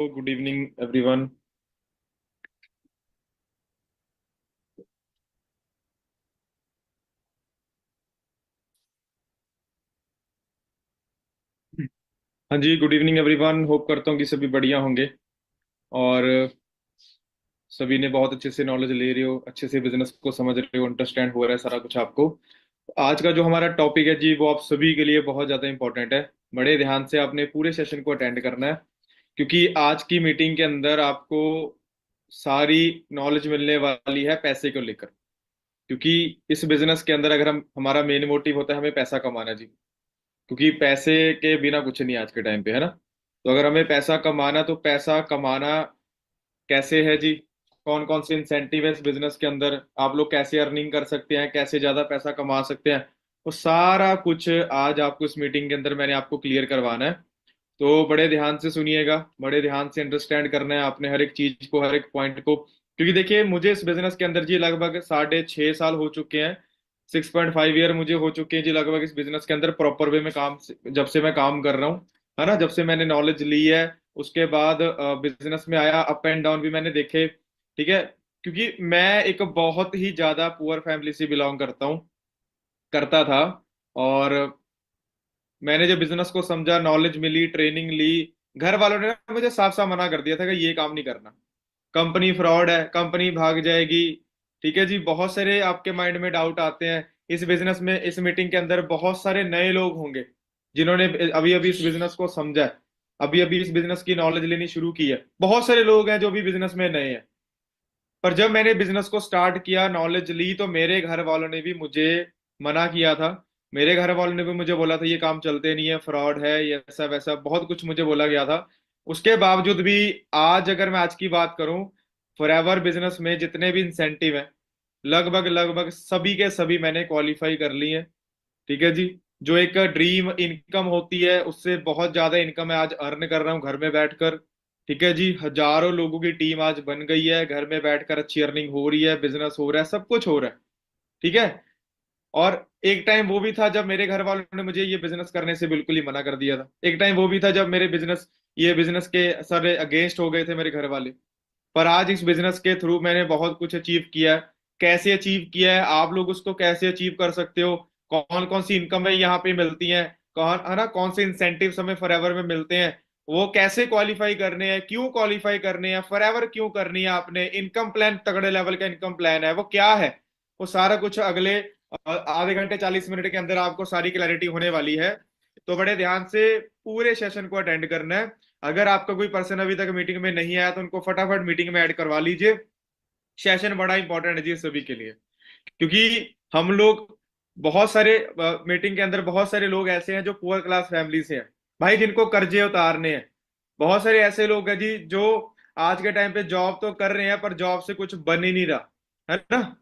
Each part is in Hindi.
Good evening everyone. हाँ जी, गुड इवनिंग एवरीवन। होप करता हूँ कि सभी बढ़िया होंगे और सभी ने बहुत अच्छे से नॉलेज ले रहे हो, अच्छे से बिजनेस को समझ रहे हो, अंडरस्टैंड हो रहा है सारा कुछ आपको। आज का जो हमारा टॉपिक है जी, वो आप सभी के लिए बहुत ज़्यादा इंपॉर्टेंट है। बड़े ध्यान से आपने पूरे सेशन को अटेंड करना है, क्योंकि आज की मीटिंग के अंदर आपको सारी नॉलेज मिलने वाली है पैसे को लेकर। क्योंकि इस बिजनेस के अंदर अगर हम हमारा मेन मोटिव होता है हमें पैसा कमाना जी, क्योंकि पैसे के बिना कुछ नहीं आज के टाइम पे, है ना। तो अगर हमें पैसा कमाना, तो पैसा कमाना कैसे है जी, कौन कौन से इंसेंटिव है इस बिजनेस के अंदर, आप लोग कैसे अर्निंग कर सकते हैं, कैसे ज्यादा पैसा कमा सकते हैं, वो सारा कुछ आज आपको इस मीटिंग के अंदर मैंने आपको क्लियर करवाना है। तो बड़े ध्यान से सुनिएगा, बड़े ध्यान से अंडरस्टैंड करना है आपने हर एक चीज को, हर एक पॉइंट को। क्योंकि देखिए, मुझे इस बिजनेस के अंदर जी लगभग 6.5 साल हो चुके हैं। 6.5 ईयर मुझे हो चुके हैं जी लगभग इस बिजनेस के अंदर प्रॉपर वे में काम, जब से मैं काम कर रहा हूँ, है ना। जब से मैंने नॉलेज ली है, उसके बाद बिजनेस में आया, अप एंड डाउन भी मैंने देखे, ठीक है। क्योंकि मैं एक बहुत ही ज्यादा पुअर फैमिली से बिलोंग करता हूँ, करता था। और मैंने जब बिजनेस को समझा, नॉलेज मिली, ट्रेनिंग ली, घर वालों ने ना मुझे साफ साफ मना कर दिया था कि ये काम नहीं करना, कंपनी फ्रॉड है, कंपनी भाग जाएगी। ठीक है जी, बहुत सारे आपके माइंड में डाउट आते हैं। इस बिजनेस में, इस मीटिंग के अंदर बहुत सारे नए लोग होंगे जिन्होंने अभी अभी इस बिजनेस को समझा है, अभी अभी इस बिजनेस की नॉलेज लेनी शुरू की है। बहुत सारे लोग हैं जो भी बिजनेस में नए हैं। पर जब मैंने बिजनेस को स्टार्ट किया, नॉलेज ली, तो मेरे घर वालों ने भी मुझे मना किया था। मेरे घर वालों ने भी मुझे बोला था ये काम चलते नहीं है, फ्रॉड है, ये ऐसा वैसा बहुत कुछ मुझे बोला गया था। उसके बावजूद भी आज अगर मैं आज की बात करूं, फॉरएवर बिजनेस में जितने भी इंसेंटिव हैं, लगभग लगभग सभी के सभी मैंने क्वालिफाई कर ली है। ठीक है जी। जो एक ड्रीम इनकम होती है, उससे बहुत ज्यादा इनकम मैं आज अर्न कर रहा हूँ घर में बैठकर। ठीक है जी, हजारों लोगों की टीम आज बन गई है, घर में बैठकर अच्छी अर्निंग हो रही है, बिजनेस हो रहा है, सब कुछ हो रहा है। ठीक है। और एक टाइम वो भी था जब मेरे घर वालों ने मुझे ये बिजनेस करने से बिल्कुल ही मना कर दिया था। एक टाइम वो भी था जब मेरे बिजनेस, ये बिजनेस के सारे अगेंस्ट हो गए थे मेरे घर वाले। पर आज इस बिजनेस के थ्रू मैंने बहुत कुछ अचीव किया है। कैसे अचीव किया है, आप लोग उसको कैसे अचीव कर सकते हो, कौन कौन सी इनकम है यहाँ पे मिलती है, कौन है ना, कौन से इंसेंटिव हमें फॉरएवर में मिलते हैं, वो कैसे क्वालिफाई करने हैं, क्यों क्वालिफाई करने हैं, फॉरएवर क्यों करनी है आपने, इनकम प्लान, तगड़े लेवल का इनकम प्लान है वो क्या है, वो सारा कुछ अगले आधे घंटे 40 मिनट के अंदर आपको सारी क्लैरिटी होने वाली है। तो बड़े ध्यान से पूरे सेशन को अटेंड करना है। अगर आपका कोई पर्सन अभी तक मीटिंग में नहीं आया, तो उनको फटाफट मीटिंग में ऐड करवा लीजिए। सेशन बड़ा इंपॉर्टेंट है जी सभी के लिए। क्योंकि हम लोग बहुत सारे मीटिंग के अंदर बहुत सारे लोग ऐसे हैं जो पुअर क्लास फैमिली से हैं भाई, जिनको कर्जे उतारने हैं। बहुत सारे ऐसे लोग हैं जी जो आज के टाइम पे जॉब तो कर रहे हैं, पर जॉब से कुछ बन ही नहीं रहा, है ना।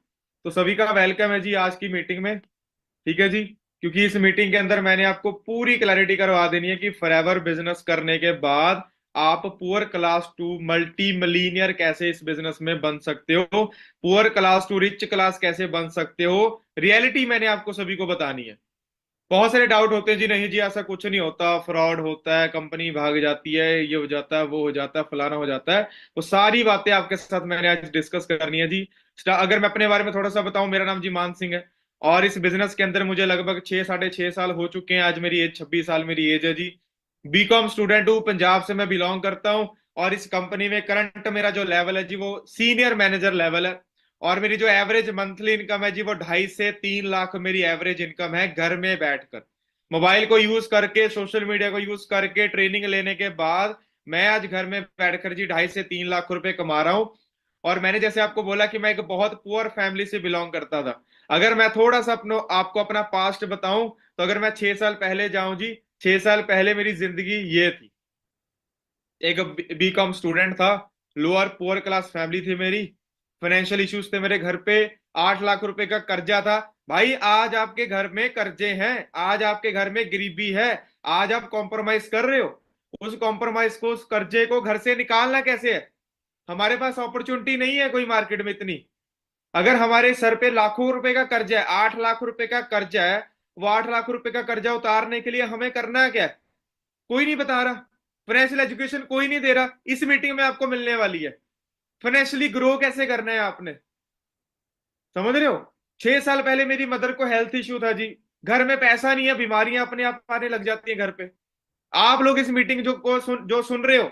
तो सभी का वेलकम है जी आज की मीटिंग में। ठीक है जी। क्योंकि इस मीटिंग के अंदर मैंने आपको पूरी क्लैरिटी करवा देनी है कि फॉरएवर बिजनेस करने के बाद आप poor class to multi millionaire कैसे इस बिजनेस में बन सकते हो, poor class to rich class कैसे बन सकते हो। रियलिटी मैंने आपको सभी को बतानी है। बहुत सारे डाउट होते हैं जी, नहीं जी ऐसा कुछ नहीं होता, फ्रॉड होता है, कंपनी भाग जाती है, ये हो जाता है, वो हो जाता है, फलाना हो जाता है। वो सारी बातें आपके साथ मैंने आज डिस्कस करनी है जी। अगर मैं अपने बारे में थोड़ा सा बताऊं, मेरा नाम जी मान सिंह है। और इस बिजनेस के अंदर मुझे लगभग 6 साढ़े 6 साल हो चुके हैं। आज मेरी एज 26 साल मेरी एज है जी। बीकॉम स्टूडेंट हूँ, पंजाब से मैं बिलोंग करता हूँ। और इस कंपनी में करंट मेरा जो लेवल है जी, वो सीनियर मैनेजर लेवल है। और मेरी जो एवरेज मंथली इनकम है जी, वो 2.5 से 3 लाख मेरी एवरेज इनकम है, घर में बैठकर मोबाइल को यूज करके, सोशल मीडिया को यूज करके, ट्रेनिंग लेने के बाद मैं आज घर में बैठकर जी 2.5 से 3 लाख रुपए कमा रहा हूँ। और मैंने जैसे आपको बोला कि मैं एक बहुत पुअर फैमिली से बिलोंग करता था। अगर मैं थोड़ा सा आपको अपना पास्ट बताऊं, तो अगर मैं 6 साल पहले जाऊं जी, 6 साल पहले मेरी जिंदगी ये थी। एक बीकॉम स्टूडेंट था, लोअर पुअर क्लास फैमिली थी मेरी, फाइनेंशियल इश्यूज थे मेरे घर पे, 8 लाख रुपए का कर्जा था। भाई आज आपके घर में कर्जे हैं, आज आपके घर में गरीबी है, आज आप कॉम्प्रोमाइज कर रहे हो। उस कॉम्प्रोमाइज को, उस कर्जे को घर से निकालना कैसे है। हमारे पास अपॉर्चुनिटी नहीं है कोई मार्केट में इतनी। अगर हमारे सर पे लाखों रुपए का कर्जा है, 8 लाख रुपए का कर्जा है, वो 8 लाख रुपए का कर्जा उतारने के लिए हमें करना है क्या है? कोई नहीं बता रहा। फाइनेंशियल एजुकेशन कोई नहीं दे रहा, इस मीटिंग में आपको मिलने वाली है। फाइनेंशियली ग्रो कैसे करना है आपने, समझ रहे हो। 6 साल पहले मेरी मदर को हेल्थ इश्यू था जी, घर में पैसा नहीं है, बीमारियां अपने आप आने लग जाती हैं घर पे। आप लोग इस मीटिंग जो सुन रहे हो,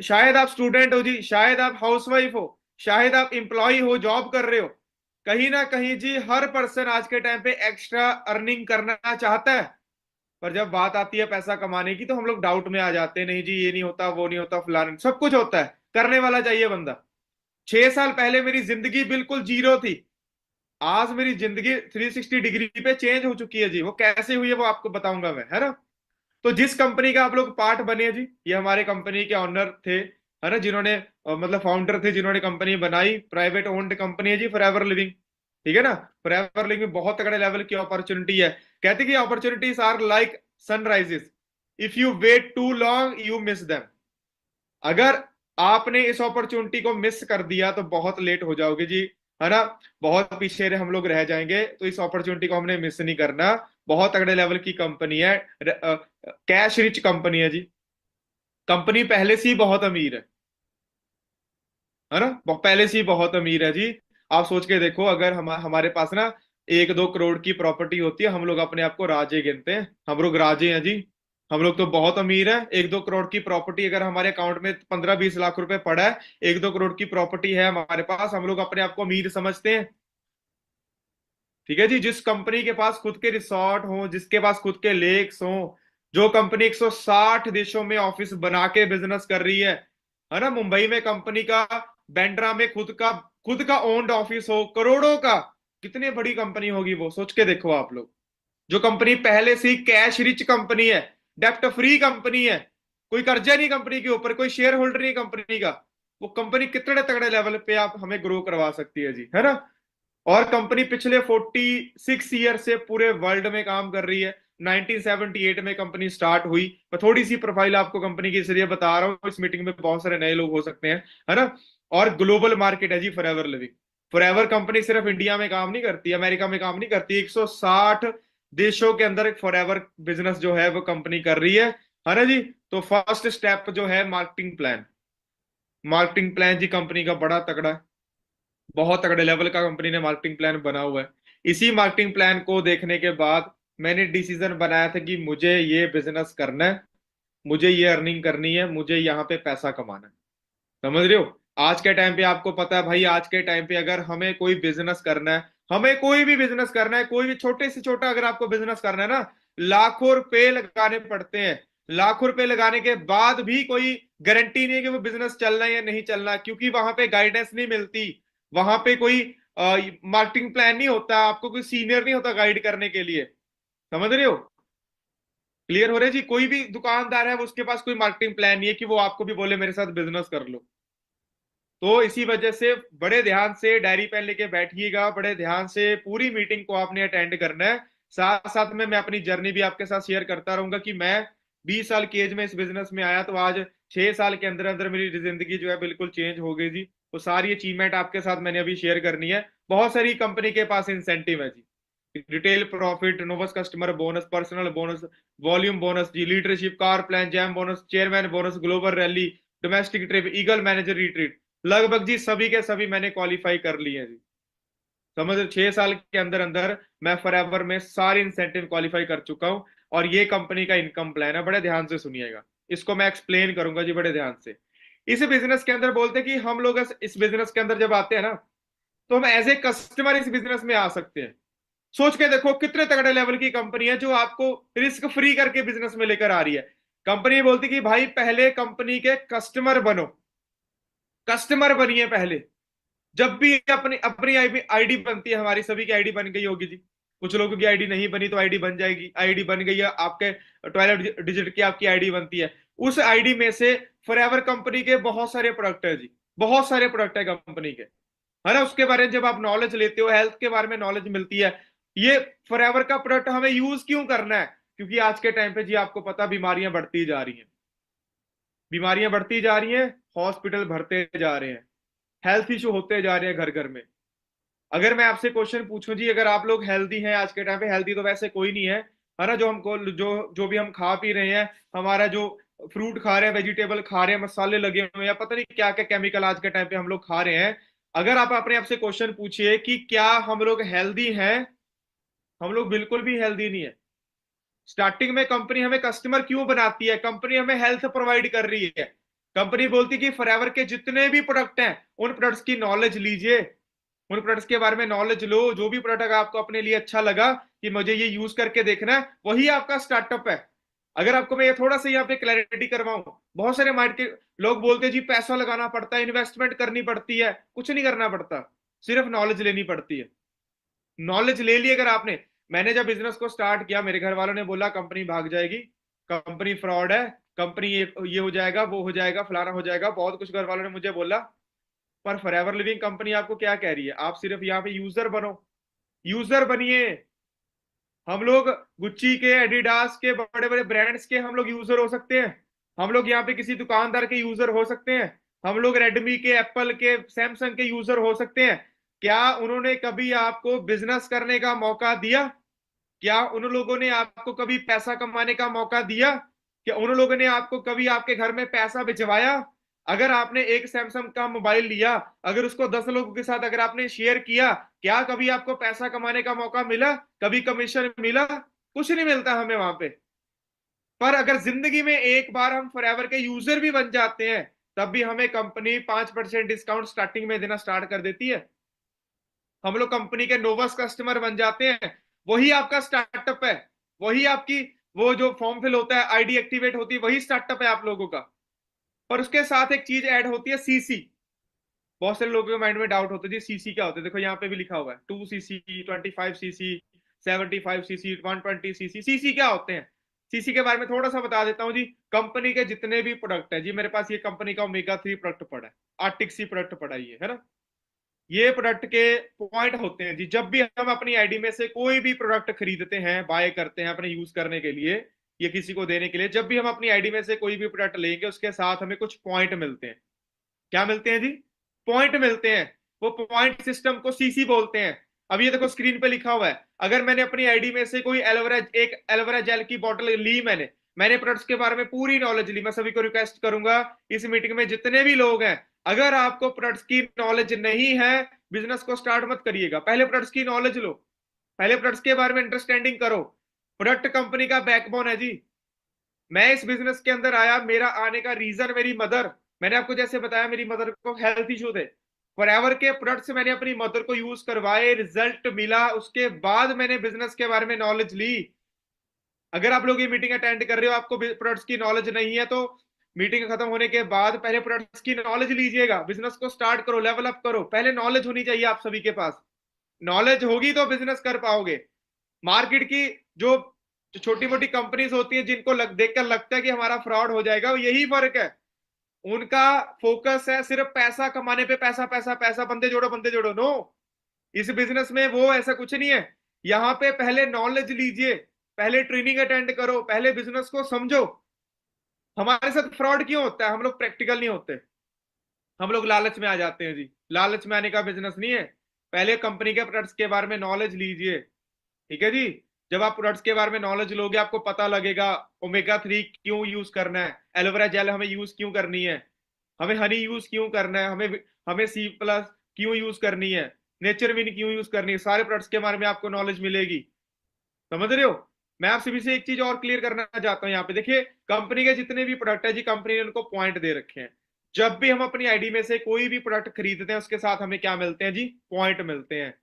शायद आप स्टूडेंट हो जी, शायद आप हाउसवाइफ हो, शायद आप एम्प्लॉय हो, जॉब कर रहे हो। कहीं ना कहीं जी हर पर्सन आज के टाइम पे एक्स्ट्रा अर्निंग करना चाहता है। पर जब बात आती है पैसा कमाने की तो हम लोग डाउट में आ जाते हैं, नहीं जी ये नहीं होता, वो नहीं होता, फलाना सब कुछ होता है, करने वाला चाहिए बंदा। 6 साल पहले मेरी जिंदगी बिल्कुल जीरो थी, आज मेरी जिंदगी 360 डिग्री पे चेंज हो चुकी है जी। वो कैसे हुई है वो आपको बताऊंगा मैं, है ना। तो जिस कंपनी का आप लोग पार्ट बने जी, ये हमारे कंपनी के ऑनर थे, है ना, जिन्होंने मतलब फाउंडर थे, जिन्होंने कंपनी बनाई। प्राइवेट ओन्ड कंपनी है जी फॉरएवर लिविंग, ठीक है ना। फॉरएवर लिविंग में बहुत तगड़े लेवल की अपॉर्चुनिटी है। कहते कि opportunities are like sunrises, if you wait too long you miss them. अगर आपने इस अपॉर्चुनिटी को मिस कर दिया तो बहुत लेट हो जाओगे जी, है ना। बहुत पीछे हम लोग रह जाएंगे, तो इस अपॉर्चुनिटी को हमने मिस नहीं करना। बहुत तगड़े लेवल की कंपनी है, कैश रिच कंपनी है जी। कंपनी पहले से ही बहुत अमीर है ना, पहले से ही बहुत अमीर है जी। आप सोच के देखो, अगर हमारे पास ना 1-2 करोड़ की प्रॉपर्टी होती है, हम लोग अपने आप को राजे गिनते हैं, हम लोग राजे हैं जी। हम लोग तो बहुत अमीर है। 1-2 करोड़ की प्रॉपर्टी अगर हमारे अकाउंट में 15-20 लाख रुपए पड़ा है, 1-2 करोड़ की प्रॉपर्टी है हमारे पास, हम लोग अपने आप को अमीर समझते हैं। ठीक है जी। जिस कंपनी के पास खुद के रिसोर्ट हो, जिसके पास खुद के लेक्स हो, जो कंपनी 160 देशों में ऑफिस बना के बिजनेस कर रही है ना। मुंबई में कंपनी का, बैंड्रा में खुद का ओन्ड ऑफिस हो, करोड़ों का, कितनी बड़ी कंपनी होगी वो, सोच के देखो आप लोग। जो कंपनी पहले से ही कैश रिच कंपनी है, डेप्ट फ्री कंपनी है, कोई कर्जा नहीं कंपनी के ऊपर, कोई शेयर होल्डर नहीं कंपनी का, वो कंपनी कितने तगड़े लेवल पे आप हमें ग्रो करवा सकती है जी, है ना। और कंपनी पिछले 46 ईयर से पूरे वर्ल्ड में काम कर रही है। 1978 में कंपनी स्टार्ट हुई। मैं थोड़ी सी प्रोफाइल आपको कंपनी की इसलिए बता रहा हूँ, इस मीटिंग में बहुत सारे नए लोग हो सकते हैं, है ना। और ग्लोबल मार्केट है जी फॉरएवर लिविंग। फॉरएवर कंपनी सिर्फ इंडिया में काम नहीं करती, अमेरिका में काम नहीं करती, 160 देशों के अंदर एक फॉरएवर बिजनेस जो है वो कंपनी कर रही है ना जी। तो फर्स्ट स्टेप जो है मार्केटिंग प्लान। मार्केटिंग प्लान जी कंपनी का बड़ा तगड़ा है, बहुत तगड़े लेवल का कंपनी ने मार्केटिंग प्लान बना हुआ है। इसी मार्केटिंग प्लान को देखने के बाद मैंने डिसीजन बनाया था कि मुझे ये बिजनेस करना है, मुझे ये अर्निंग करनी है, मुझे यहाँ पे पैसा कमाना है। समझ रहे हो। आज के टाइम पे आपको पता है भाई, आज के टाइम पे अगर हमें कोई बिजनेस करना है, हमें कोई भी बिजनेस करना है, कोई भी छोटे से छोटा अगर आपको बिजनेस करना है ना, लाखों रुपए लगाने पड़ते हैं। लाखों रुपए लगाने के बाद भी कोई गारंटी नहीं है कि वो बिजनेस चलना है या नहीं चलना, क्योंकि वहां पे गाइडेंस नहीं मिलती। वहां पे कोई मार्केटिंग प्लान नहीं होता, आपको कोई सीनियर नहीं होता गाइड करने के लिए। समझ रहे हो। क्लियर हो रहे जी। कोई भी दुकानदार है, वो उसके पास कोई मार्केटिंग प्लान नहीं है कि वो आपको भी बोले मेरे साथ बिजनेस कर लो। तो इसी वजह से बड़े ध्यान से डायरी पेन लेके बैठिएगा, बड़े ध्यान से पूरी मीटिंग को आपने अटेंड करना है। साथ साथ में मैं अपनी जर्नी भी आपके साथ शेयर करता रहूंगा कि मैं 20 साल की एज में इस बिजनेस में आया, तो आज 6 साल के अंदर अंदर मेरी जिंदगी जो है बिल्कुल चेंज हो गई जी। तो सारी अचीवमेंट आपके साथ मैंने अभी शेयर करनी है। बहुत सारी कंपनी के पास इंसेंटिव है जी, retail profit, novus customer bonus, personal bonus, volume bonus जी, leadership, car plan, gem bonus, chairman bonus, global rally, domestic trip, eagle manager retreat, लगभग जी सभी के सभी मैंने क्वालिफाई कर लिए हैं जी। समझ 6 साल के अंदर अंदर मैं फॉरएवर में सारे इंसेंटिव क्वालिफाई कर चुका हूं। और ये कंपनी का इनकम प्लान है, बड़े ध्यान से सुनिएगा, इसको मैं एक्सप्लेन करूंगा जी बड़े ध्यान से। इस बिजनेस के अंदर बोलते हैं कि हम लोग इस बिजनेस के अंदर जब आते हैं ना, तो हम एज ए कस्टमर इस बिजनेस में आ सकते हैं। सोच के देखो कितने तगड़े लेवल की कंपनी है जो आपको रिस्क फ्री करके बिजनेस में लेकर आ रही है। कंपनी बोलती कि भाई पहले कंपनी के कस्टमर बनो, कस्टमर बनिए पहले। जब भी अपनी अपनी आईडी बनती है, हमारी सभी की आईडी बन गई होगी जी। कुछ लोगों की आईडी नहीं बनी तो आईडी बन जाएगी, आईडी बन गई है आपके 12 डिजिट की आपकी आईडी बनती है। उस आईडी में से फॉरएवर कंपनी के बहुत सारे प्रोडक्ट है जी, बहुत सारे प्रोडक्ट है कंपनी के, है ना। उसके बारे में जब आप नॉलेज लेते हो, हेल्थ के बारे में नॉलेज मिलती है, ये फॉरएवर का प्रोडक्ट हमें यूज क्यों करना है, क्योंकि आज के टाइम पे जी आपको पता बीमारियां बढ़ती जा रही हैं, बीमारियां बढ़ती जा रही हैं, हॉस्पिटल भरते जा रहे हैं, हेल्थ इशू होते जा रहे हैं घर घर में। अगर मैं आपसे क्वेश्चन पूछूं जी, अगर आप लोग हेल्दी हैं आज के टाइम पे, हेल्दी तो वैसे कोई नहीं है, है ना। जो हमको जो जो भी हम खा पी रहे हैं, हमारा जो फ्रूट खा रहे हैं, वेजिटेबल खा रहे हैं, मसाले लगे हुए हैं, या पता नहीं क्या क्या केमिकल आज के टाइम पे हम लोग खा रहे हैं। अगर आप अपने आप से क्वेश्चन पूछिए कि क्या हम लोग हेल्दी हैं, हम लोग बिल्कुल भी हेल्दी नहीं है। स्टार्टिंग में कंपनी हमें कस्टमर क्यों बनाती है? कंपनी हमें हेल्थ प्रोवाइड कर रही है। कंपनी बोलती है कि फॉरएवर के जितने भी प्रोडक्ट हैं उन प्रोडक्ट्स की नॉलेज लीजिए, उन प्रोडक्ट्स के बारे में नॉलेज लो। जो भी प्रोडक्ट आपको अपने लिए अच्छा लगा कि मुझे ये यूज करके देखना है, वही आपका स्टार्टअप है। अगर आपको मैं ये थोड़ा सा यहाँ पे क्लैरिटी करवाऊं, बहुत सारे माइंड के लोग बोलते हैं जी पैसा लगाना पड़ता है, इन्वेस्टमेंट करनी पड़ती है। कुछ नहीं करना पड़ता, सिर्फ नॉलेज लेनी पड़ती है। नॉलेज ले ली अगर आपने। मैंने जब बिजनेस को स्टार्ट किया, मेरे घर वालों ने बोला कंपनी भाग जाएगी, कंपनी फ्रॉड है, कंपनी ये हो जाएगा, वो हो जाएगा, फलाना हो जाएगा, बहुत कुछ घर वालों ने मुझे बोला। पर फॉरएवर लिविंग कंपनी आपको क्या कह रही है? आप सिर्फ यहाँ पे यूजर बनो, यूजर बनिए। हम लोग गुच्ची के, एडिडास के, बड़े बड़े ब्रांड्स के हम लोग यूजर हो सकते हैं। हम लोग यहाँ पे किसी दुकानदार के यूजर हो सकते हैं। हम लोग रेडमी के, एप्पल के, सैमसंग के यूजर हो सकते हैं। क्या उन्होंने कभी आपको बिजनेस करने का मौका दिया? क्या उन लोगों ने आपको कभी पैसा कमाने का मौका दिया? क्या उन लोगों ने आपको कभी आपके घर में पैसा भिजवाया? अगर आपने एक सैमसंग का मोबाइल लिया, अगर उसको 10 लोगों के साथ अगर आपने शेयर किया, क्या कभी आपको पैसा कमाने का मौका मिला? कभी कमीशन मिला? कुछ नहीं मिलता हमें वहां पे। पर अगर जिंदगी में एक बार हम फॉरएवर के यूजर भी बन जाते हैं, तब भी हमें कंपनी 5% डिस्काउंट स्टार्टिंग में देना स्टार्ट कर देती है। हम लोग कंपनी के नोवस कस्टमर बन जाते हैं, वही आपका स्टार्टअप है। वही आपकी वो जो फॉर्म फिल होता है, आईडी एक्टिवेट होती है, वही स्टार्टअप है आप लोगों का। पर उसके साथ एक चीज ऐड होती है, सीसी। बहुत सारे लोगों के माइंड में डाउट होता है जी सीसी क्या होता है। देखो यहाँ पे भी लिखा हुआ है 2 CC, 25 CC, 75 CC, 120 CC. CC क्या होते हैं? सीसी के बारे में थोड़ा सा बता देता हूँ जी। कंपनी के जितने भी प्रोडक्ट है जी, मेरे पास ये कंपनी का ओमेगा 3 प्रोडक्ट पड़ा है, आर्टिक सी प्रोडक्ट पड़ा है ना। ये प्रोडक्ट के पॉइंट होते हैं जी। जब भी हम अपनी आईडी में से कोई भी प्रोडक्ट खरीदते हैं, बाय करते हैं अपने यूज करने के लिए या किसी को देने के लिए, जब भी हम अपनी आईडी में से कोई भी प्रोडक्ट लेंगे, उसके साथ हमें कुछ पॉइंट मिलते हैं। क्या मिलते हैं जी? पॉइंट मिलते हैं। वो पॉइंट सिस्टम को सीसी बोलते हैं। अब ये देखो स्क्रीन पे लिखा हुआ है, अगर मैंने अपनी आईडी में से कोई एलोवेरा, एक एलोवेरा जेल की बोतल ली, मैंने प्रोडक्ट्स के बारे में पूरी नॉलेज ली। मैं सभी को रिक्वेस्ट करूंगा, इस मीटिंग में जितने भी लोग हैं, अगर आपको प्रोडक्ट्स की नॉलेज नहीं है, बिजनेस को स्टार्ट मत करिएगा। पहले प्रोडक्ट्स की नॉलेज लो, पहले प्रोडक्ट्स के बारे में अंडरस्टैंडिंग करो। प्रोडक्ट कंपनी का बैकबोन है जी। मैं इस बिजनेस के अंदर आया, मेरा आने का रीजन मेरी मदर। मैंने आपको जैसे बताया, मेरी मदर को हेल्थ इशू थे। फॉरएवर के प्रोडक्ट्स मैंने अपनी मदर को यूज करवाए, रिजल्ट मिला, उसके बाद मैंने बिजनेस के बारे में नॉलेज ली। अगर आप लोग ये मीटिंग अटेंड कर रहे हो, आपको प्रोडक्ट्स की नॉलेज नहीं है, तो मीटिंग खत्म होने के बाद पहले प्रोडक्ट्स की नॉलेज लीजिएगा। बिजनेस को स्टार्ट करो, लेवल अप करो। पहले नॉलेज होनी चाहिए आप सभी के पास। नॉलेज होगी तो बिजनेस कर पाओगे। मार्केट की जो छोटी मोटी कंपनीज होती है, जिनको देखकर लगता है कि हमारा फ्रॉड हो जाएगा, यही फर्क है। उनका फोकस है सिर्फ पैसा कमाने पे, पैसा पैसा पैसा, बंदे जोड़ो बंदे जोड़ो। नो, इस बिजनेस में वो ऐसा कुछ नहीं है। यहाँ पे पहले नॉलेज लीजिए, पहले ट्रेनिंग अटेंड करो, पहले बिजनेस को समझो। हमारे साथ फ्रॉड क्यों होता है? हम लोग प्रैक्टिकल नहीं होते, हम लोग लालच में आ जाते हैं जी। लालच में आने का बिजनेस नहीं है। पहले कंपनी के प्रोडक्ट्स के बारे में नॉलेज लीजिए, ठीक है जी। जब आप प्रोडक्ट्स के बारे में नॉलेज लोगे, आपको पता लगेगा ओमेगा 3 क्यों यूज करना है, एलोवेरा जेल हमें यूज क्यों करनी है, हमें हनी यूज क्यों करना है, हमें हमें C+ क्यों यूज करनी है, नेचर विन क्यों यूज करनी है। सारे प्रोडक्ट्स के बारे में आपको नॉलेज मिलेगी। समझ रहे हो? मैं आप सभी से एक चीज और क्लियर करना चाहता हूं। यहाँ पे देखिए, कंपनी के जितने भी प्रोडक्ट है जी, कंपनी ने उनको पॉइंट दे रखे हैं। जब भी हम अपनी आईडी में से कोई भी प्रोडक्ट खरीदते हैं, उसके साथ हमें क्या मिलते हैं जी? पॉइंट मिलते हैं।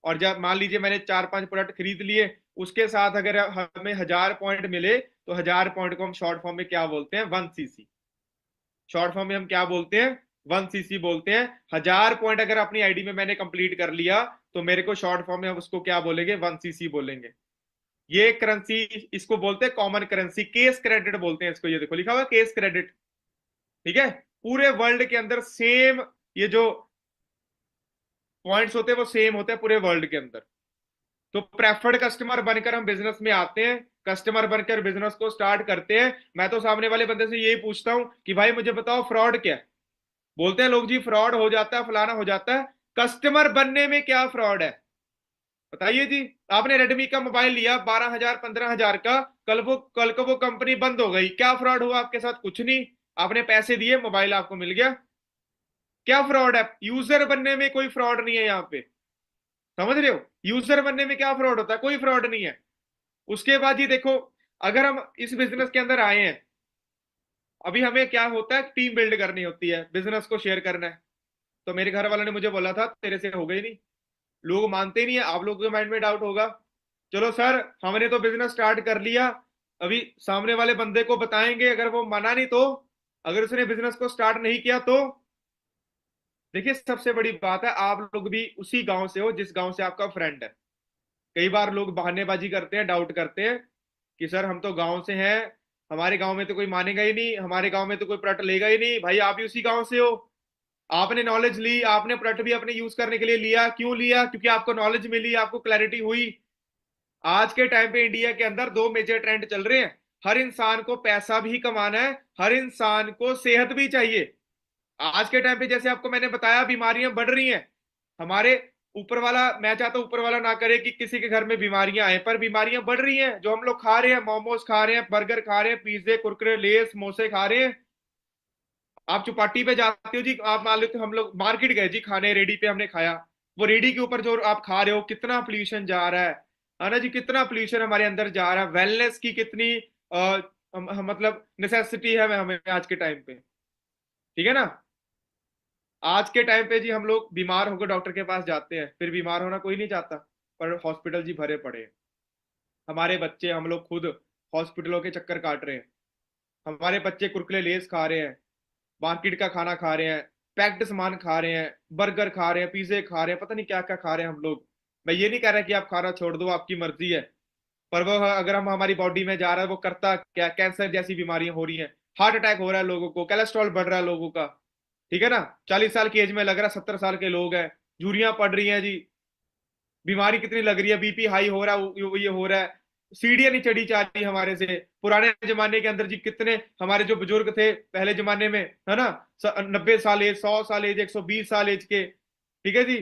और जब मान लीजिए मैंने 4-5 प्रोडक्ट खरीद लिए, उसके साथ अगर हमें 1000 पॉइंट मिले, तो 1000 पॉइंट को हम शॉर्ट फॉर्म में क्या बोलते हैं? 1 cc। शॉर्ट फॉर्म में हम क्या बोलते हैं? 1 cc बोलते हैं। 1000 पॉइंट अगर अपनी आईडी में मैंने कंप्लीट कर लिया, तो मेरे को शॉर्ट फॉर्म में हम उसको क्या बोलेंगे? 1 cc बोलेंगे। ये करेंसी, इसको बोलते हैं कॉमन करेंसी, केस क्रेडिट बोलते हैं इसको। ये देखो लिखा हुआ केस क्रेडिट, ठीक है। पूरे वर्ल्ड के अंदर सेम ये जो पॉइंट्स होते हैं वो सेम होते हैं पूरे वर्ल्ड के अंदर। तो प्रेफर्ड कस्टमर बनकर हम बिजनेस में आते हैं, कस्टमर बनकर बिजनेस को स्टार्ट करते हैं। मैं तो सामने वाले बंदे से यही पूछता हूं कि भाई मुझे बताओ फ्रॉड क्या है। बोलते हैं लोग जी फ्रॉड हो जाता है, फलाना हो जाता है। कस्टमर बनने में क्या फ्रॉड है? बताइए जी। आपने रेडमी का मोबाइल लिया 12,000 15,000 का, कल को वो कंपनी बंद हो गई, क्या फ्रॉड हुआ आपके साथ? कुछ नहीं। आपने पैसे दिए, मोबाइल आपको मिल गया। क्या फ्रॉड है? यूजर बनने में कोई फ्रॉड नहीं है यहाँ पे। समझ रहे हो? यूजर बनने में क्या फ्रॉड होता है? कोई फ्रॉड नहीं है। उसके बाद ये देखो, अगर हम इस बिजनेस के अंदर आए हैं, अभी हमें क्या होता है, टीम बिल्ड करनी होती है, बिजनेस को शेयर करना है। तो मेरे घर वालों ने मुझे बोला था तेरे से हो गई नहीं। लोग मानते नहीं है, आप लोगों के माइंड में डाउट होगा। चलो सर, हमने तो बिजनेस स्टार्ट कर लिया, अभी सामने वाले बंदे को बताएंगे, अगर वो मना नहीं तो, अगर उसने बिजनेस को स्टार्ट नहीं किया तो। देखिए, सबसे बड़ी बात है, आप लोग भी उसी गांव से हो जिस गांव से आपका फ्रेंड है। कई बार लोग बहानेबाजी करते हैं, डाउट करते हैं कि सर हम तो गांव से हैं, हमारे गांव में तो कोई मानेगा ही नहीं, हमारे गांव में तो कोई प्रोडक्ट लेगा ही नहीं। भाई, आप भी उसी गांव से हो। आपने नॉलेज ली, आपने प्रोडक्ट भी अपने यूज करने के लिए लिया। क्यों लिया? क्योंकि आपको नॉलेज मिली, आपको क्लैरिटी हुई। आज के टाइम पे इंडिया के अंदर दो मेजर ट्रेंड चल रहे हैं। हर इंसान को पैसा भी कमाना है, हर इंसान को सेहत भी चाहिए। आज के टाइम पे जैसे आपको मैंने बताया, बीमारियां बढ़ रही हैं। हमारे ऊपर वाला, मैं चाहता हूं ऊपर वाला ना करे कि किसी के घर में बीमारियां आए, पर बीमारियां बढ़ रही हैं। जो हम लोग खा रहे हैं, मोमोज खा रहे हैं, बर्गर खा रहे हैं, पिज्जे कुरकुरे लेस समोसे खा रहे हैं। आप चौपाटी पे जाते हो जी, आप मान लो कि हम लोग मार्केट गए जी खाने, रेडी पे हमने खाया। वो रेडी के ऊपर जो आप खा रहे हो, कितना पोल्यूशन जा रहा है ना जी? कितना पोल्यूशन हमारे अंदर जा रहा है। वेलनेस की कितनी मतलब नेसेसिटी है हमें आज के टाइम पे। ठीक है ना? आज के टाइम पे जी हम लोग बीमार होकर डॉक्टर के पास जाते हैं, फिर बीमार होना कोई नहीं चाहता, पर हॉस्पिटल जी भरे पड़े हैं। हमारे बच्चे, हम लोग खुद हॉस्पिटलों के चक्कर काट रहे हैं। हमारे बच्चे कुरकुरे लेस खा रहे हैं, मार्केट का खाना खा रहे हैं, पैक्ड सामान खा रहे हैं, बर्गर खा रहे हैं, पिज्जे खा रहे हैं, पता नहीं क्या क्या खा रहे हैं हम लोग। मैं ये नहीं कह रहा कि आप खाना छोड़ दो, आपकी मर्जी है। पर वो अगर हम हमारी बॉडी में जा रहा है, वो करता क्या? कैंसर जैसी बीमारियां हो रही हैं, हार्ट अटैक हो रहा है लोगों को, कोलेस्ट्रॉल बढ़ रहा है लोगों का। ठीक है ना? 40 साल की एज में लग रहा है 70 साल के लोग हैं, झुर्रियां पड़ रही हैं जी। बीमारी कितनी लग रही है, बीपी हाई हो रहा है, ये हो रहा है। सीढ़ियां नहीं चढ़ी जा रही हमारे से। पुराने जमाने के अंदर जी कितने हमारे जो बुजुर्ग थे पहले जमाने में, है ना, 90 साल एज, 100 साल एज, 120 साल एज के। ठीक है जी।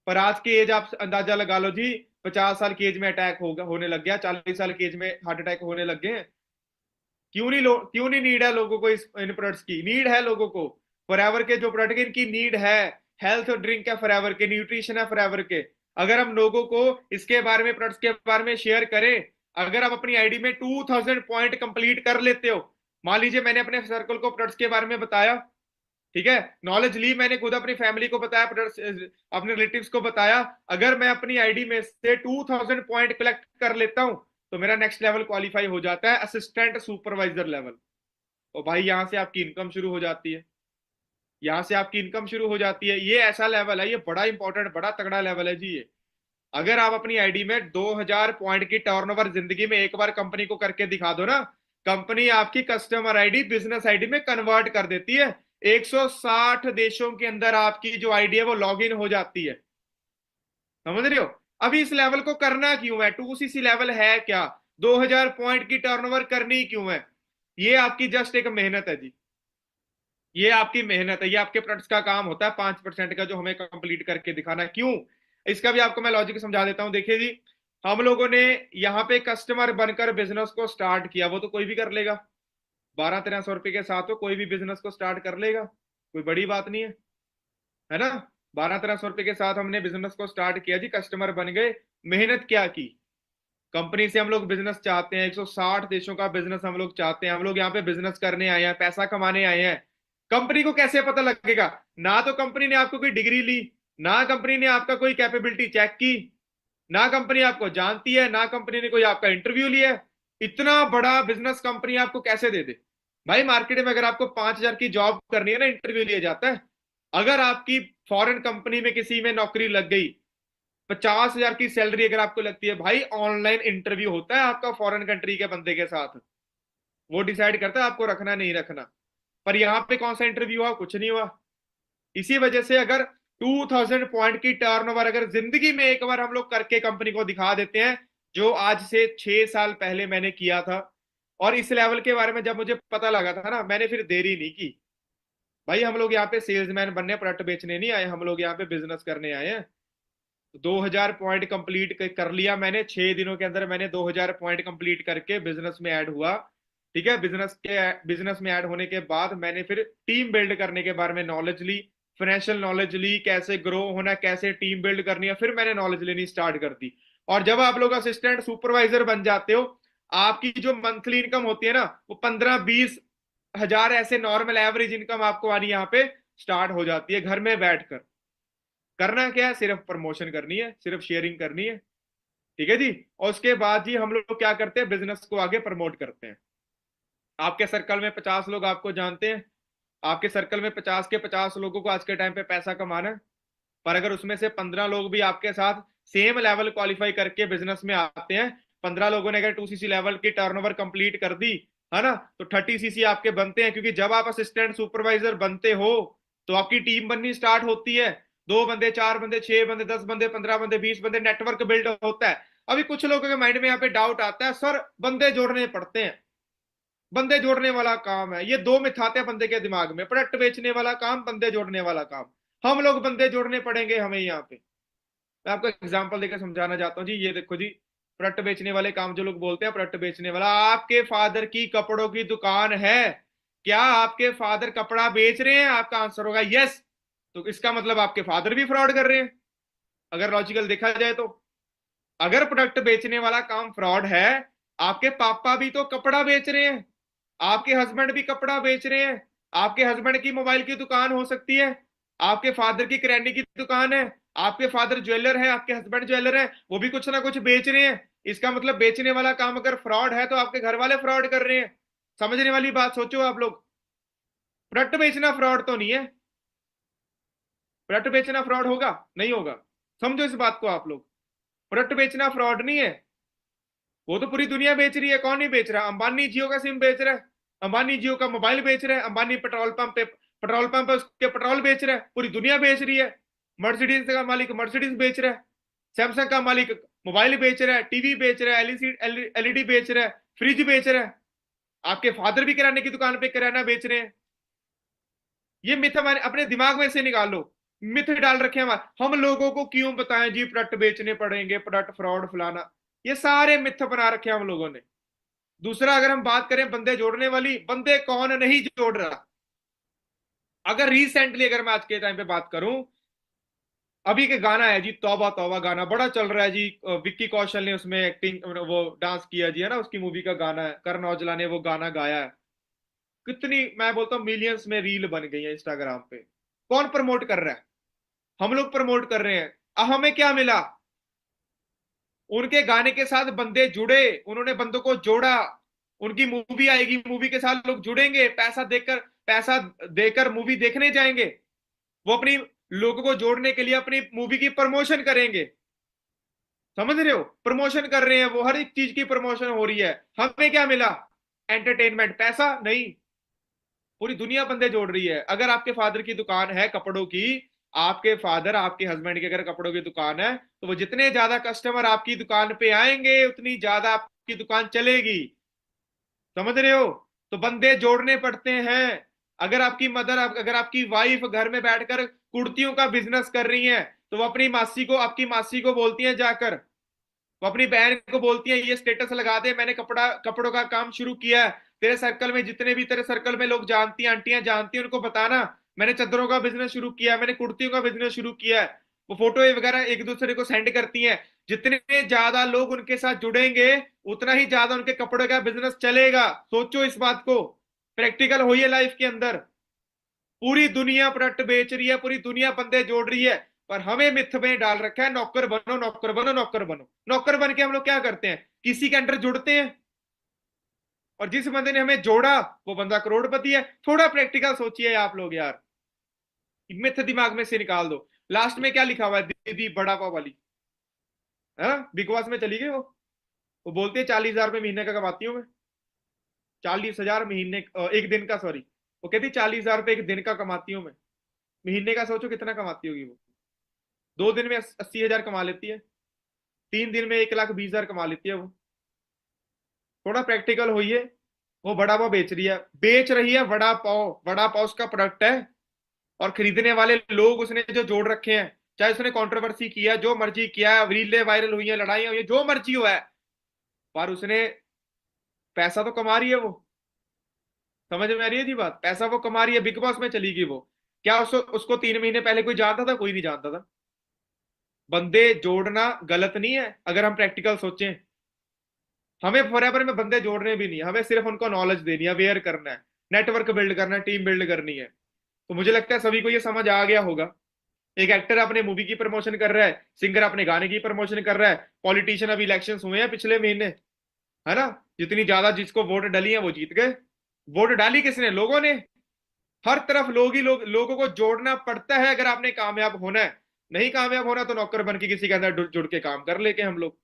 पर आज की एज आप अंदाजा लगा लो जी, 50 साल की एज में अटैक होने लग गया, 40 साल की एज में हार्ट अटैक होने लग गए हैं। क्यों नहीं नीड है लोगों को? इन प्रोडक्ट्स की नीड है लोगों को। फॉरएवर के जो प्रोडक्ट इनकी नीड है, हेल्थ ड्रिंक है फॉरएवर के, न्यूट्रिशन है फॉरएवर के। अगर हम लोगों को इसके बारे में, प्रोडक्ट्स के बारे में शेयर करें, अगर आप अपनी आईडी में 2000 पॉइंट कंप्लीट कर लेते हो, मान लीजिए मैंने अपने सर्कल को प्रोडक्ट्स के बारे में बताया, ठीक है, नॉलेज ली, मैंने खुद अपनी फैमिली को बताया, अपने रिलेटिव्स को बताया, अगर मैं अपनी आईडी में से 2000 पॉइंट कलेक्ट कर लेता हूं, तो मेरा नेक्स्ट लेवल क्वालिफाई हो जाता है, असिस्टेंट सुपरवाइजर लेवल। और भाई, यहां से आपकी इनकम शुरू हो जाती है। यहां से आपकी इनकम शुरू हो जाती है। ये ऐसा लेवल है, ये बड़ा इंपॉर्टेंट, बड़ा तगड़ा लेवल है जी ये। अगर आप अपनी आईडी में 2000 पॉइंट की टर्नओवर जिंदगी में एक बार कंपनी को करके दिखा दो ना, कंपनी आपकी कस्टमर आईडी बिजनेस आईडी में कन्वर्ट कर देती है। 160 देशों के अंदर आपकी जो आईडी है वो लॉग इन हो जाती है। समझ रहे हो? अभी इस लेवल को करना क्यों है? 2CC लेवल है क्या? 2000 पॉइंट की टर्नओवर करनी क्यों है? ये आपकी जस्ट एक मेहनत है जी। ये आपकी मेहनत है, ये आपके प्रोडक्ट्स का काम होता है 5% का, जो हमें कंप्लीट करके दिखाना है। क्यों? इसका भी आपको मैं लॉजिक समझा देता हूं। देखिए जी, हम लोगों ने यहाँ पे कस्टमर बनकर बिजनेस को स्टार्ट किया, वो तो कोई भी कर लेगा। 1200-1300 रुपए के साथ तो कोई भी बिजनेस को स्टार्ट कर लेगा, कोई बड़ी बात नहीं है ना? 1200-1300 रुपए के साथ हमने बिजनेस को स्टार्ट किया जी, कस्टमर बन गए। मेहनत क्या की? कंपनी से हम लोग बिजनेस चाहते हैं, 160 देशों का बिजनेस हम लोग चाहते हैं, हम लोग यहाँ पे बिजनेस करने आए हैं, पैसा कमाने आए हैं। कंपनी को कैसे पता लगेगा? ना तो कंपनी ने आपको कोई डिग्री ली, ना कंपनी ने आपका कोई कैपेबिलिटी चेक की, ना कंपनी आपको जानती है, ना कंपनी ने कोई आपका इंटरव्यू लिया है। इतना बड़ा बिजनेस कंपनी आपको कैसे दे दे? भाई, मार्केट में अगर आपको 5,000 की जॉब करनी है ना, इंटरव्यू लिया जाता है। अगर आपकी फॉरेन कंपनी में किसी में नौकरी लग गई, 50,000 की सैलरी अगर आपको लगती है, भाई ऑनलाइन इंटरव्यू होता है आपका फॉरेन कंट्री के बंदे के साथ। वो डिसाइड करता है आपको रखना नहीं रखना। पर यहाँ पे कौन सा इंटरव्यू हुआ? कुछ नहीं हुआ। इसी वजह से अगर 2000 पॉइंट की टर्नओवर अगर जिंदगी में एक बार हम लोग करके कंपनी को दिखा देते हैं, जो आज से 6 साल पहले मैंने किया था, और इस लेवल के बारे में जब मुझे पता लगा था ना, मैंने फिर देरी नहीं की। भाई, हम लोग यहाँ पे सेल्समैन बनने, प्रोडक्ट बेचने नहीं आए, हम लोग यहाँ पे बिजनेस करने आए हैं। 2000 पॉइंट कंप्लीट कर लिया मैंने 6 दिनों के अंदर। मैंने 2000 पॉइंट कंप्लीट करके बिजनेस में ऐड हुआ। ठीक है, बिजनेस में ऐड होने के बाद मैंने फिर टीम बिल्ड करने के बारे में नॉलेज ली, फाइनेंशियल नॉलेज ली, कैसे ग्रो होना, कैसे टीम बिल्ड करनी है, फिर मैंने नॉलेज लेनी स्टार्ट कर दी। और जब आप लोग असिस्टेंट सुपरवाइजर बन जाते हो, आपकी जो मंथली इनकम होती है ना, वो 15-20 हजार ऐसे नॉर्मल एवरेज इनकम आपको आनी यहाँ पे स्टार्ट हो जाती है घर में बैठकर। करना क्या है, सिर्फ प्रमोशन करनी है, सिर्फ शेयरिंग करनी है। ठीक है जी। और उसके बाद जी हम लोग क्या करते हैं, बिजनेस को आगे प्रमोट करते हैं। आपके सर्कल में 50 लोग आपको जानते हैं, आपके सर्कल में 50 के 50 लोगों को आज के टाइम पे पैसा कमाना है। पर अगर उसमें से 15 लोग भी आपके साथ सेम लेवल क्वालिफाई करके बिजनेस में आते हैं, 15 लोगों ने अगर 2 सीसी लेवल की टर्नओवर कंप्लीट कर दी, है ना, तो 30 सीसी आपके बनते हैं। क्योंकि जब आप असिस्टेंट सुपरवाइजर बनते हो तो आपकी टीम बननी स्टार्ट होती है। 2 बंदे, 4 बंदे, 6 बंदे, 10 बंदे, 15 बंदे, 20 बंदे, नेटवर्क बिल्ड होता है। अभी कुछ लोगों के माइंड में यहाँ पे डाउट आता है, सर बंदे जोड़ने पड़ते हैं, बंदे जोड़ने वाला काम है। ये दो मिथ आते हैं बंदे के दिमाग में, प्रोडक्ट बेचने वाला काम, बंदे जोड़ने वाला काम। हम लोग बंदे जोड़ने पड़ेंगे हमें यहाँ पे। मैं आपको एग्जांपल देकर समझाना चाहता हूँ जी। ये देखो जी, प्रोडक्ट बेचने वाले काम जो लोग बोलते हैं, प्रोडक्ट बेचने वाला, आपके फादर की कपड़ों की दुकान है, क्या आपके फादर कपड़ा बेच रहे हैं? आपका आंसर होगा यस। तो इसका मतलब आपके फादर भी फ्रॉड कर रहे हैं, अगर लॉजिकल देखा जाए तो। अगर प्रोडक्ट बेचने वाला काम फ्रॉड है, आपके पापा भी तो कपड़ा बेच रहे हैं, आपके हस्बैंड भी कपड़ा बेच रहे हैं, आपके हस्बैंड की मोबाइल की दुकान हो सकती है, आपके फादर की किराने की दुकान है, आपके फादर ज्वेलर है, आपके हस्बैंड ज्वेलर है, वो भी कुछ ना कुछ बेच रहे हैं। इसका मतलब बेचने वाला काम अगर फ्रॉड है तो आपके घर वाले फ्रॉड कर रहे हैं। समझने वाली बात सोचो आप लोग। प्रोडक्ट बेचना फ्रॉड तो नहीं है। प्रोडक्ट बेचना फ्रॉड होगा? नहीं होगा। समझो इस बात को आप लोग। प्रोडक्ट बेचना फ्रॉड नहीं है। वो तो पूरी दुनिया बेच रही है, कौन नहीं बेच रहा? अंबानी जियो का सिम बेच रहा है, अंबानी जियो का मोबाइल बेच रहा है, अंबानी पेट्रोल पंप पे उसके पेट्रोल बेच रहा है, पूरी दुनिया बेच रही है। मर्सिडीज का मालिक मर्सिडीज बेच रहा है, सैमसंग का मालिक मोबाइल बेच रहा है, टीवी बेच रहा है, एलईडी बेच रहा है, फ्रिज बेच रहा है। आपके फादर भी किराने की दुकान पे किराना बेच रहे हैं। ये मिथ हमारे अपने दिमाग में से निकाल लो। मिथ डाल रखे हैं हमारे। हम लोगों को क्यों बताएं जी प्रोडक्ट बेचने पड़ेंगे, प्रोडक्ट फ्रॉड फलाना, ये सारे मिथ बना रखे हैं हम लोगों ने। दूसरा, अगर हम बात करें बंदे जोड़ने वाली, बंदे कौन नहीं जोड़ रहा? अगर रिसेंटली अगर मैं आज के टाइम पे बात करूं, अभी के गाना है जी, तौबा तौबा, गाना बड़ा चल रहा है जी। विक्की कौशल ने उसमें एक्टिंग, वो डांस किया जी, है ना, उसकी मूवी का गाना है, करण औजला ने वो गाना गाया है। कितनी, मैं बोलता हूँ मिलियंस में रील बन गई है इंस्टाग्राम पे। कौन प्रमोट कर रहा है? हम लोग प्रमोट कर रहे हैं। अब हमें क्या मिला? उनके गाने के साथ बंदे जुड़े, उन्होंने बंदों को जोड़ा। उनकी मूवी आएगी, मूवी के साथ लोग जुड़ेंगे, पैसा देकर मूवी देखने जाएंगे। वो अपनी लोगों को जोड़ने के लिए अपनी मूवी की प्रमोशन करेंगे। समझ रहे हो? प्रमोशन कर रहे हैं, वो हर एक चीज की प्रमोशन हो रही है। हमें क्या मिला? एंटरटेनमेंट, पैसा नहीं। पूरी दुनिया बंदे जोड़ रही है। अगर आपके फादर की दुकान है कपड़ों की, आपके फादर, आपके हस्बैंड की अगर कपड़ों की दुकान है, तो वो जितने ज्यादा कस्टमर आपकी दुकान पे आएंगे, उतनी ज्यादा आपकी दुकान चलेगी। समझ रहे हो? तो बंदे जोड़ने पड़ते हैं। अगर आपकी वाइफ घर में बैठकर कुर्तियों का बिजनेस कर रही है, तो वो अपनी मासी को, आपकी मासी को बोलती है जाकर, वो अपनी बहन को बोलती है ये स्टेटस लगा दे, मैंने कपड़ों का काम शुरू किया है। तेरे सर्कल में जितने भी तेरे सर्कल में लोग जानती हैं, आंटियां जानती हैं, उनको बताना मैंने चादरों का बिजनेस शुरू किया है, मैंने कुर्तियों का बिजनेस शुरू किया है। वो फोटो वगैरह एक दूसरे को सेंड करती हैं। जितने ज्यादा लोग उनके साथ जुड़ेंगे, उतना ही ज्यादा उनके कपड़ों का बिजनेस चलेगा। सोचो इस बात को, प्रैक्टिकल हो ये लाइफ के अंदर। पूरी दुनिया प्रोडक्ट बेच रही है, पूरी दुनिया बंदे जोड़ रही है, पर हमें मिथ में डाल रखा है नौकर बनो, नौकर बनो, नौकर बनो। नौकर बन के हम लोग क्या करते हैं? किसी के अंडर जुड़ते हैं, और जिस बंदे ने हमें जोड़ा वो बंदा करोड़पति है। थोड़ा प्रैक्टिकल सोचिए आप लोग यार, मिथ दिमाग में से निकाल दो। लास्ट में क्या लिखा हुआ है? दीदी बड़ा पाव वाली, है, बिग बॉस में चली गई वो बोलती है 40,000 रुपये महीने का कमाती हूँ मैं। 40,000 महीने, एक दिन का, सॉरी। वो कहती 40,000 रुपये एक दिन का कमाती हूँ मैं। महीने का सोचो कितना कमाती होगी वो। 2 दिन में 80,000 कमा लेती है, 3 दिन में 1,20,000 कमा लेती है वो। थोड़ा प्रैक्टिकल होइए। वो वड़ा पाव बेच रही है वड़ा पाव। वड़ा पाव उसका प्रोडक्ट है, और खरीदने वाले लोग उसने जो जोड़ रखे हैं, चाहे उसने कंट्रोवर्सी किया, जो मर्जी किया, रीलें वायरल हुई है, लड़ाइयां हुई है, जो मर्जी हुआ है, पर उसने पैसा तो कमा रही है वो। समझ में आ रही है जी बात? पैसा वो कमा रही है, बिग बॉस में चली गई वो। क्या उसको उसको 3 महीने पहले कोई जानता था? कोई नहीं जानता था। बंदे जोड़ना गलत नहीं है अगर हम प्रैक्टिकल सोचें। हमें फॉरएवर में बंदे जोड़ने भी नहीं है, हमें सिर्फ उनको नॉलेज देनी है, अवेयर करना है, नेटवर्क बिल्ड करना है, टीम बिल्ड करनी है। तो मुझे लगता है सभी को ये समझ आ गया होगा। एक एक्टर अपने मूवी की प्रमोशन कर रहा है, सिंगर अपने गाने की प्रमोशन कर रहा है, पॉलिटिशियन, अभी इलेक्शन हुए हैं पिछले महीने, है ना? जितनी ज्यादा जिसको वोट डली है वो जीत गए। वोट डाली किसने? लोगों ने। हर तरफ लोग ही लोगों को जोड़ना पड़ता है अगर आपने कामयाब होना है। नहीं कामयाब होना तो नौकर बन के किसी के अंदर जुड़ के काम कर लेके हम लोग।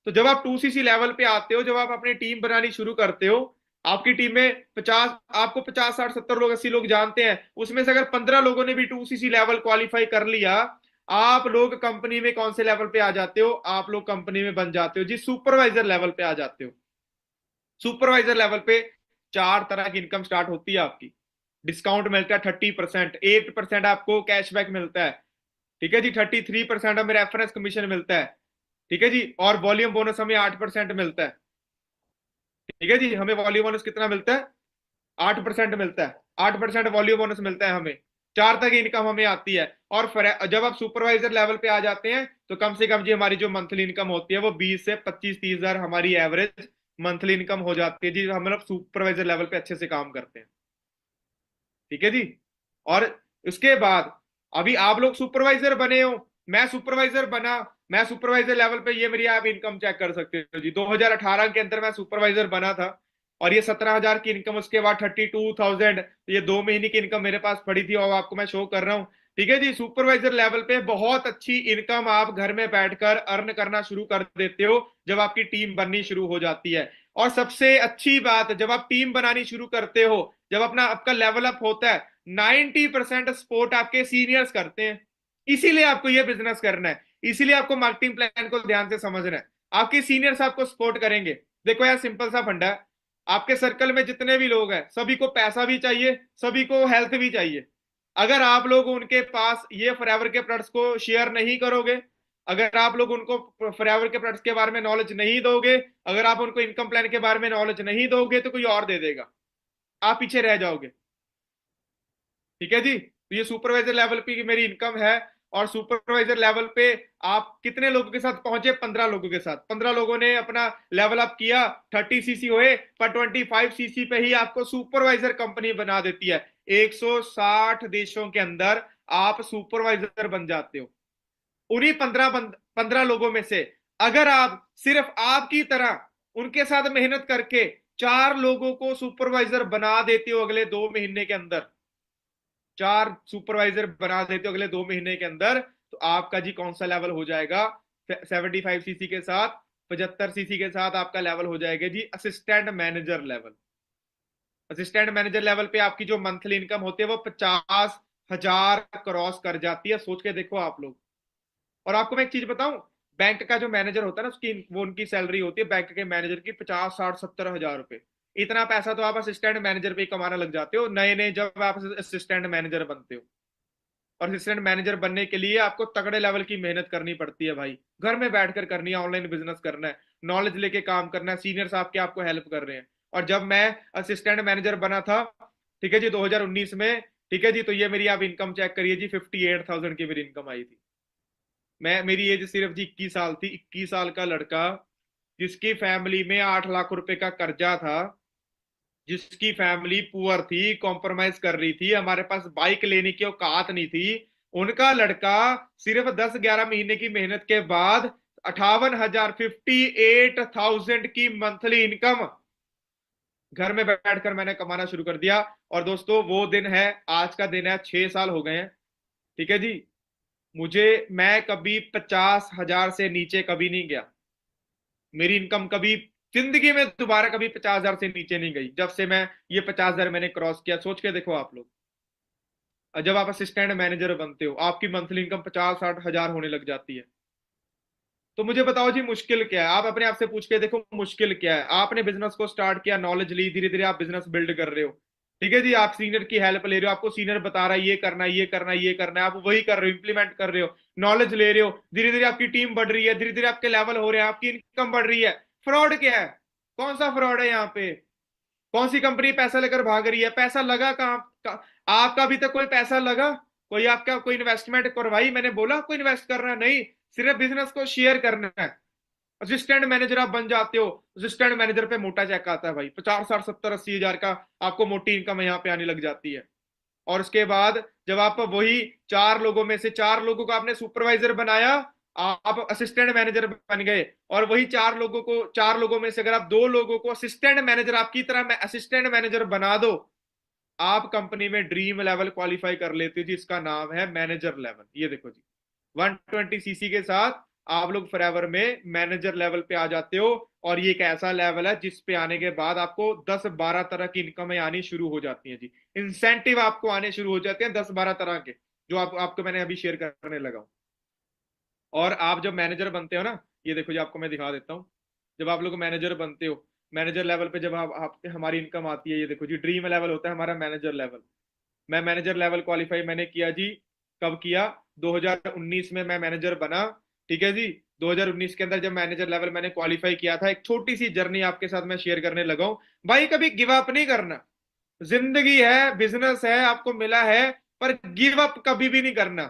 तो जब आप 2CC लेवल पे आते हो, जब आप अपनी टीम बनानी शुरू करते हो, आपकी टीम में 50, आपको 50, 60, 70 लोग, 80 लोग जानते हैं, उसमें से अगर 15 लोगों ने भी 2CC लेवल क्वालिफाई कर लिया, आप लोग कंपनी में कौन से लेवल पे आ जाते हो? आप लोग कंपनी में बन जाते हो जी, सुपरवाइजर लेवल पे आ जाते हो। सुपरवाइजर लेवल पे 4 तरह की इनकम स्टार्ट होती है आपकी। डिस्काउंट मिलता है 30%, 8% आपको कैशबैक मिलता है। ठीक है जी, 33% हमें रेफरेंस कमीशन मिलता है। ठीक है जी, और वॉल्यूम बोनस हमें 8% मिलता है। ठीक है जी, हमें वॉल्यूम बोनस कितना मिलता है? 8% मिलता है। 8% वॉल्यूम बोनस मिलता है हमें। 4 तक इनकम हमें आती है। और जब आप सुपरवाइजर लेवल पे आ जाते हैं तो कम से कम जी हमारी जो मंथली इनकम होती है वो 20 से 25, 30 हजार हमारी एवरेज मंथली इनकम हो जाती है जी। हम लोग सुपरवाइजर लेवल पे अच्छे से काम करते हैं। ठीक है जी। और उसके बाद अभी आप लोग सुपरवाइजर बने हो, मैं सुपरवाइजर बना, मैं सुपरवाइजर लेवल पे, ये मेरी आप इनकम चेक कर सकते हो जी। 2018 के अंदर मैं सुपरवाइजर बना था और ये 17 हजार की इनकम, उसके बाद 32,000, ये 2 महीने की इनकम मेरे पास पड़ी थी और आपको मैं शो कर रहा हूँ। ठीक है जी, सुपरवाइजर लेवल पे बहुत अच्छी इनकम आप घर में बैठकर अर्न करना शुरू कर देते हो जब आपकी टीम बननी शुरू हो जाती है। और सबसे अच्छी बात, जब आप टीम बनानी शुरू करते हो, जब अपना आपका लेवल अप होता है, 90% सपोर्ट आपके सीनियर्स करते हैं। इसीलिए आपको ये बिजनेस करना है, इसीलिए आपको मार्केटिंग प्लान को ध्यान से समझना है। आपके सीनियर्स आपको सपोर्ट करेंगे। देखो यार, सिंपल सा फंडा है। आपके सर्कल में जितने भी लोग हैं, सभी को पैसा भी चाहिए, सभी को हेल्थ भी चाहिए। अगर आप लोग उनके पास ये फॉरएवर के प्रोडक्ट्स को शेयर नहीं करोगे, अगर आप लोग उनको फॉरएवर के प्रोडक्ट्स के बारे में नॉलेज नहीं दोगे, अगर आप उनको इनकम प्लान के बारे में नॉलेज नहीं दोगे, तो कोई और दे देगा, आप पीछे रह जाओगे। ठीक है जी, तो ये सुपरवाइजर लेवल पे मेरी इनकम है। और सुपरवाइजर लेवल पे आप कितने लोगों के साथ पहुंचे? 15 लोगों के साथ। 15 लोगों ने अपना लेवल अप किया, 30 CC हुए, पर 25 CC पे ही आपको सुपरवाइजर कंपनी बना देती है। 160 देशों के अंदर आप सुपरवाइजर बन जाते हो। उन्हीं 15 लोगों में से अगर आप सिर्फ आपकी तरह उनके साथ मेहनत करके 4 लोगों को सुपरवाइजर बना देते हो अगले 2 महीने के अंदर, 4 सुपरवाइजर बना देते हो अगले 2 महीने के अंदर, तो आपका जी कौन सा लेवल हो जाएगा? 75 CC के साथ, 75 CC के साथ आपका लेवल हो जाएगा जी assistant manager level. Assistant manager level पे आपकी जो मंथली इनकम होती है वो 50 हजार क्रॉस कर जाती है। सोच के देखो आप लोग। और आपको मैं एक चीज बताऊं, बैंक का जो मैनेजर होता है ना, उसकी वो उनकी सैलरी होती है बैंक के मैनेजर की 50, 60, 70 हजार रुपए। इतना पैसा तो आप असिस्टेंट मैनेजर पे ही कमाना लग जाते हो नए नए जब आप असिस्टेंट मैनेजर बनते हो। और असिस्टेंट मैनेजर बनने के लिए आपको तगड़े लेवल की मेहनत करनी पड़ती है भाई। घर में बैठकर करनी है, ऑनलाइन बिजनेस करना है, नॉलेज लेके काम करना है, सीनियर्स आपके आपको हेल्प कर रहे हैं। और जब मैं असिस्टेंट मैनेजर बना था, ठीक है जी, 2019 में, ठीक है जी, तो ये मेरी आप इनकम चेक करिए जी, 58,000 की मेरी इनकम आई थी। मेरी एज सिर्फ जी 21 साल थी। 21 साल का लड़का जिसकी फैमिली में 8 लाख रुपए का कर्जा था, जिसकी फैमिली पुअर थी, कॉम्प्रोमाइज कर रही थी, हमारे पास बाइक लेने की औकात नहीं थी, उनका लड़का सिर्फ 10, 11 महीने की मेहनत के बाद 58 हजार, 58,000 की मंथली इनकम घर में बैठकर मैंने कमाना शुरू कर दिया। और दोस्तों वो दिन है, आज का दिन है, 6 साल हो गए हैं। ठीक है जी, मैं कभी 50 हजार से नीचे कभी नहीं गया। मेरी इनकम कभी जिंदगी में दोबारा कभी 50 हजार से नीचे नहीं गई जब से मैं ये 50 हजार मैंने क्रॉस किया। सोच के देखो आप लोग। जब आप असिस्टेंट मैनेजर बनते हो, आपकी मंथली इनकम 50, 60 हजार होने लग जाती है। तो मुझे बताओ जी, मुश्किल क्या है? आप अपने आप से पूछ के देखो, मुश्किल क्या है? आपने बिजनेस को स्टार्ट किया, नॉलेज ली, धीरे धीरे आप बिजनेस बिल्ड कर रहे हो। ठीक है जी, आप सीनियर की हेल्प ले रहे हो, आपको सीनियर बता रहा है ये करना है, ये करना है, ये करना है, आप वही कर रहे हो, इंप्लीमेंट कर रहे हो, नॉलेज ले रहे हो, धीरे धीरे आपकी टीम बढ़ रही है, धीरे धीरे आपके लेवल हो रहे हैं, आपकी इनकम बढ़ रही है। फ्रॉड क्या है? कौन सा फ्रॉड है यहाँ पे? कौन सी कंपनी पैसा लेकर भाग रही है? पैसा लगा कहाँ आपका अभी तक कोई पैसा लगा? कोई आपका कोई इन्वेस्टमेंट करवाई? मैंने बोला आपको इन्वेस्ट करना नहीं, सिर्फ बिजनेस को शेयर करना है। असिस्टेंट मैनेजर आप बन जाते हो, असिस्टेंट मैनेजर पे मोटा चेक आता है भाई, 50 60 70 80 हजार का आपको मोटी इनकम यहाँ पे आने लग जाती है। और उसके बाद जब आप वही 4 लोगों में से 4 लोगों को आपने सुपरवाइजर बनाया, आप असिस्टेंट मैनेजर बन गए, और वही 4 लोगों को 4 लोगों में से अगर आप 2 लोगों को असिस्टेंट मैनेजर आपकी तरह असिस्टेंट मैनेजर बना दो, आप कंपनी में ड्रीम लेवल क्वालिफाई कर लेते हो जी। इसका नाम है मैनेजर लेवल। ये देखो जी, 120 सीसी के साथ आप लोग फॉरएवर में मैनेजर लेवल पे आ जाते हो। और ये एक ऐसा लेवल है जिस पे आने के बाद आपको 10 12 तरह की इनकमें आनी शुरू हो जाती है जी। इंसेंटिव आपको आने शुरू हो जाते हैं 10 12 तरह के, जो आपको मैंने अभी शेयर करने लगा हूं। और आप जब मैनेजर बनते हो ना, ये देखो जी, आपको मैं दिखा देता हूँ। जब आप लोग मैनेजर बनते हो, मैनेजर लेवल पे जब आप हमारी इनकम आती है, ये देखो जी, ड्रीम लेवल होता है हमारा मैनेजर लेवल। मैं मैनेजर लेवल क्वालिफाई मैंने किया जी। कब किया? 2019 में मैं मैनेजर बना। ठीक है जी, 2019 के अंदर जब मैनेजर लेवल मैंने क्वालिफाई किया था, एक छोटी सी जर्नी आपके साथ मैं शेयर करने लगा हूं। भाई कभी गिव अप नहीं करना। जिंदगी है, बिजनेस है, आपको मिला है, पर गिव अप कभी भी नहीं करना।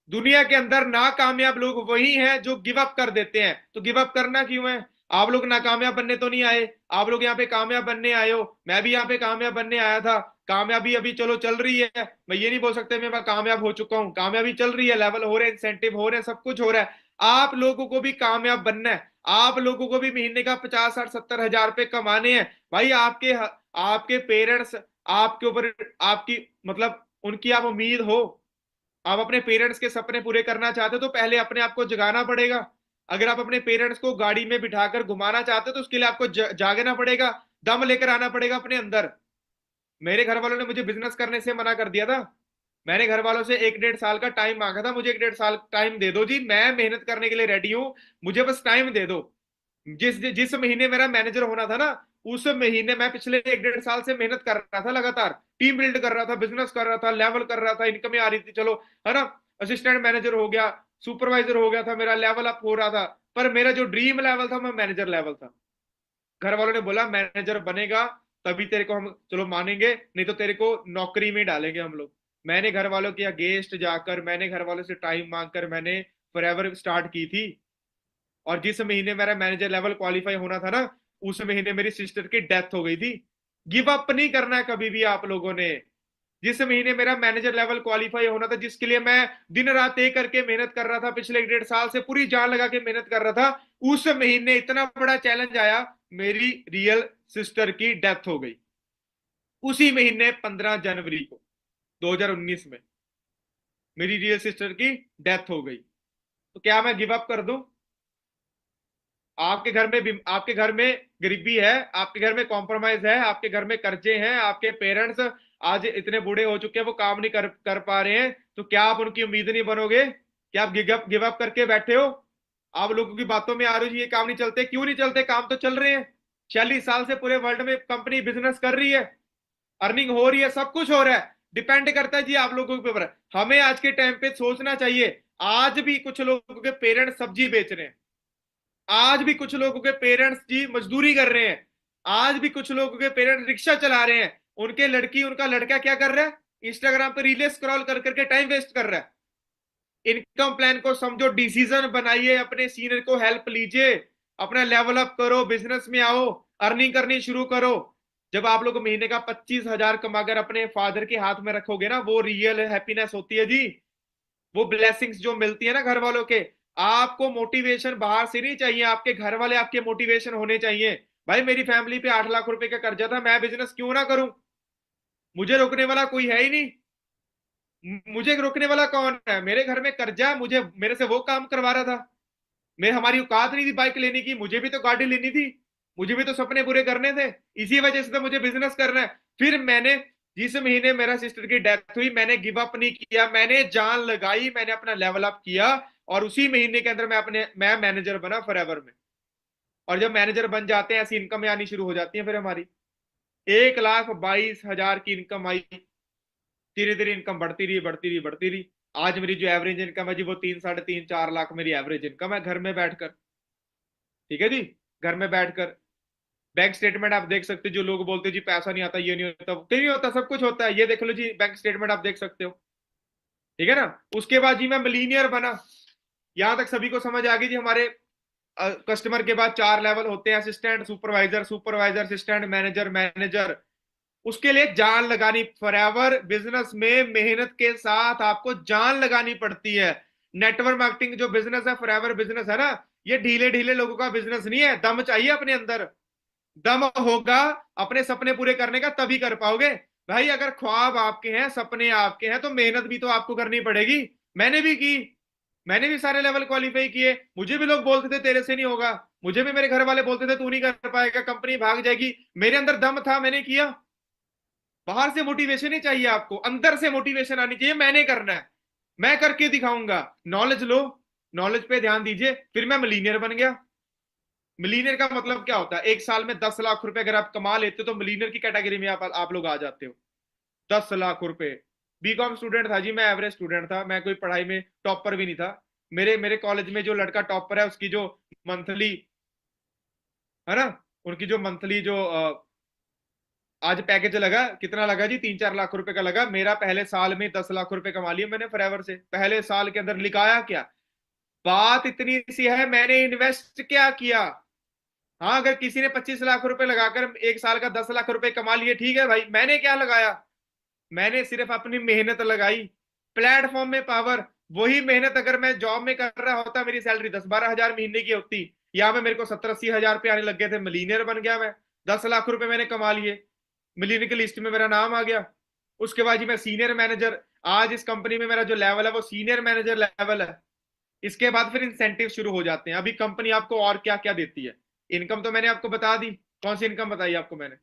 दुनिया के अंदर नाकामयाब लोग वही हैं जो गिव अप कर देते हैं। तो गिव अप करना क्यों है? आप लोग नाकामयाब बनने तो नहीं आए, आप लोग यहाँ पे कामयाब बनने आए हो। मैं भी यहाँ पे कामयाब बनने आया था। कामयाबी अभी चलो चल रही है, मैं ये नहीं बोल सकते मैं कामयाब हो चुका हूँ। कामयाबी चल रही है, लेवल हो रहे हैं, इंसेंटिव हो रहे हैं, सब कुछ हो रहा है। आप लोगों को भी कामयाब बनना है। आप लोगों को भी महीने का 50 60 70 हजार रुपए कमाने हैं। भाई आपके आपके पेरेंट्स आपके ऊपर, आपकी मतलब उनकी आप उम्मीद हो। आप अपने पेरेंट्स के सपने पूरे करना चाहते हो तो पहले अपने आप को जगाना पड़ेगा। अगर आप अपने पेरेंट्स को गाड़ी में बिठाकर घुमाना चाहते हो तो उसके लिए आपको जागना पड़ेगा, दम लेकर आना पड़ेगा अपने अंदर। मेरे घर वालों ने मुझे बिजनेस करने से मना कर दिया था। मैंने घर वालों से 1 1.5 साल का टाइम मांगा था, मुझे 1 1.5 साल टाइम दे दो जी, मैं मेहनत करने के लिए रेडी हूं, मुझे बस टाइम दे दो। जिस जिस महीने मेरा मैनेजर होना था ना, उस महीने मैं पिछले 1 1.5 साल से मेहनत कर रहा था लगातार, टीम बिल्ड कर रहा था, बिजनेस कर रहा था, लेवल कर रहा था, इनकम आ रही थी, चलो है ना। असिस्टेंट मैनेजर हो गया, सुपरवाइजर हो गया था, मेरा लेवल अप हो रहा था। पर मेरा जो ड्रीम लेवल था मैं मैनेजर लेवल था। घर वालों ने बोला मैनेजर बनेगा तभी तेरे को हम चलो मानेंगे, नहीं तो तेरे को नौकरी में डालेंगे हम लोग। मैंने घर वालों के अगेंस्ट जाकर, मैंने घर वालों से टाइम मांगकर मैंने फॉरएवर स्टार्ट की थी। और जिस महीने मेरा मैनेजर लेवल क्वालिफाई होना था ना, उस महीने मेरी सिस्टर की डेथ हो गई थी। गिव अप नहीं करना है कभी भी आप लोगों ने। जिस महीने मेरा मैनेजर लेवल क्वालिफाई होना था, जिसके लिए मैं दिन रात एक करके मेहनत कर रहा था, पिछले 1 1.5 साल से पूरी जान लगा के मेहनत कर रहा था, उस महीने इतना बड़ा चैलेंज आया, मेरी रियल सिस्टर की डेथ हो गई। उसी महीने 15 जनवरी को 2019 में मेरी रियल सिस्टर की डेथ हो गई। तो क्या मैं गिव अप कर दूं? आपके घर में गरीबी है, आपके घर में कॉम्प्रोमाइज है, आपके घर में कर्जे हैं, आपके पेरेंट्स आज इतने बूढ़े हो चुके हैं, वो काम नहीं कर पा रहे हैं, तो क्या आप उनकी उम्मीद नहीं बनोगे? क्या आप गिव अप करके बैठे हो? आप लोगों की बातों में आ रही हो ये काम नहीं चलते, क्यों नहीं चलते? काम तो चल रहे हैं। 46 साल से पूरे वर्ल्ड में कंपनी बिजनेस कर रही है, अर्निंग हो रही है, सब कुछ हो रहा है। डिपेंड करता है जी आप लोगों के ऊपर। हमें आज के टाइम पे सोचना चाहिए, आज भी कुछ लोगों के पेरेंट्स सब्जी बेच रहे हैं, आज भी कुछ लोगों के पेरेंट्स जी मजदूरी कर रहे हैं, आज भी कुछ लोगों के पेरेंट्स रिक्शा चला रहे हैं, उनका लड़का क्या कर रहा है? इंस्टाग्राम पे रीलें स्क्रॉल कर करके टाइम वेस्ट कर रहा है। इनकम प्लान को समझो, डिसीजन बनाइए, अपने सीनियर को हेल्प लीजिए, अपना लेवल अप करो, बिजनेस में आओ, अर्निंग करनी शुरू करो। जब आप लोग महीने का 25 हजार कमाकर अपने फादर के हाथ में रखोगे ना, वो रियल हैप्पीनेस होती है जी। वो ब्लेसिंग्स जो मिलती है ना घर वालों के, आपको मोटिवेशन बाहर से नहीं चाहिए, आपके घर वाले आपके मोटिवेशन होने चाहिए। भाई मेरी फैमिली पे 8 लाख रुपए का कर्जा था, मैं बिजनेस क्यों ना करूं? मुझे रोकने वाला कोई है ही नहीं। मुझे रोकने वाला कौन है? मेरे घर में कर्जा, मुझे मेरे से वो काम करवा रहा था। मैं हमारी औकात नहीं थी बाइक लेने की, मुझे भी तो गाड़ी लेनी थी, मुझे भी तो सपने पूरे करने थे। इसी वजह से तो मुझे बिजनेस करना है। फिर मैंने, जिस महीने मेरा सिस्टर की डेथ हुई, मैंने गिव अप नहीं किया, मैंने जान लगाई, मैंने अपना लेवल अप किया। और उसी महीने के अंदर मैं मैनेजर बना फॉरएवर में। और जब मैनेजर बन जाते हैं, ऐसी इनकम आनी शुरू हो जाती है फिर हमारी। 1,22,000 की इनकम आई। धीरे धीरे इनकम बढ़ती रही बढ़ती रही बढ़ती रही। आज मेरी जो एवरेज इनकम है जी वो 3, 3.5, 4 लाख मेरी एवरेज इनकम है घर में बैठकर। ठीक है जी। घर में बैठकर बैंक स्टेटमेंट आप देख सकते हो। जो लोग बोलते हैं जी पैसा नहीं आता, ये नहीं होता, वो नहीं होता, सब कुछ होता है। ये देख लो जी, बैंक स्टेटमेंट आप देख सकते हो। ठीक है ना। उसके बाद जी मैं मिलीनियर बना। यहां तक सभी को समझ आ गई जी। हमारे कस्टमर के बाद 4 लेवल होते हैं, assistant, supervisor, supervisor, assistant, manager, manager. उसके लिए जान लगानी, फॉरएवर बिजनेस में मेहनत के साथ आपको जान लगानी पड़ती है। नेटवर्क मार्केटिंग जो बिजनेस है, फॉरएवर बिजनेस है ना, ये ढीले ढीले लोगों का बिजनेस नहीं है। दम चाहिए अपने अंदर। दम होगा अपने सपने पूरे करने का, तभी कर पाओगे। भाई अगर ख्वाब आपके हैं, सपने आपके हैं, तो मेहनत भी तो आपको करनी पड़ेगी। मैंने भी की। मैंने भी सारे लेवल क्वालिफाई किए। मुझे भी लोग बोलते थे तेरे से नहीं होगा। मुझे भी मेरे घर वाले बोलते थे तू नहीं कर पाएगा, कंपनी भाग जाएगी। मेरे अंदर दम था, मैंने किया। बाहर से मोटिवेशन ही चाहिए आपको, अंदर से मोटिवेशन आनी चाहिए। मैंने करना है, मैं करके दिखाऊंगा। नॉलेज लो, नॉलेज पे ध्यान दीजिए। फिर मैं मिलीनियर बन गया। मिलीनियर का मतलब क्या होता है? एक साल में 10 लाख रुपए अगर आप कमा लेते हो तो मिलीनियर की कैटेगरी में आप लोग आ जाते हो। 10 लाख रुपए। बीकॉम स्टूडेंट था जी मैं, एवरेज स्टूडेंट था मैं, कोई पढ़ाई में टॉपर भी नहीं था। मेरे मेरे कॉलेज में जो लड़का टॉपर है उसकी जो मंथली, है ना, उनकी जो मंथली जो आज पैकेज लगा, कितना लगा जी? 3, 4 लाख रुपए का लगा। मेरा पहले साल में 10 लाख रुपए कमा लिए मैंने फॉरएवर से, पहले साल के अंदर। लिखाया क्या? बात इतनी सी है, मैंने इन्वेस्ट क्या किया। हाँ, अगर किसी ने 25 लाख रुपए लगाकर एक साल का 10 लाख रुपए कमा लिए, ठीक है भाई। मैंने क्या लगाया? मैंने सिर्फ अपनी मेहनत लगाई। प्लेटफॉर्म में पावर। वही मेहनत अगर मैं जॉब में कर रहा होता, मेरी सैलरी 10, 12 हजार महीने की होती। यहाँ पे मेरे को 70, 80 हजार रुपये आने लग गए थे। मिलीनियर बन गया मैं। 10 लाख रुपए मैंने कमा लिए। मिलीनियर की लिस्ट में मेरा नाम आ गया। उसके बाद जी मैं सीनियर मैनेजर। आज इस कंपनी में मेरा जो लेवल है वो सीनियर मैनेजर लेवल है। इसके बाद फिर इंसेंटिव शुरू हो जाते हैं। अभी कंपनी आपको और क्या क्या देती है? इनकम तो मैंने आपको बता दी। कौन सी इनकम बताई आपको मैंने?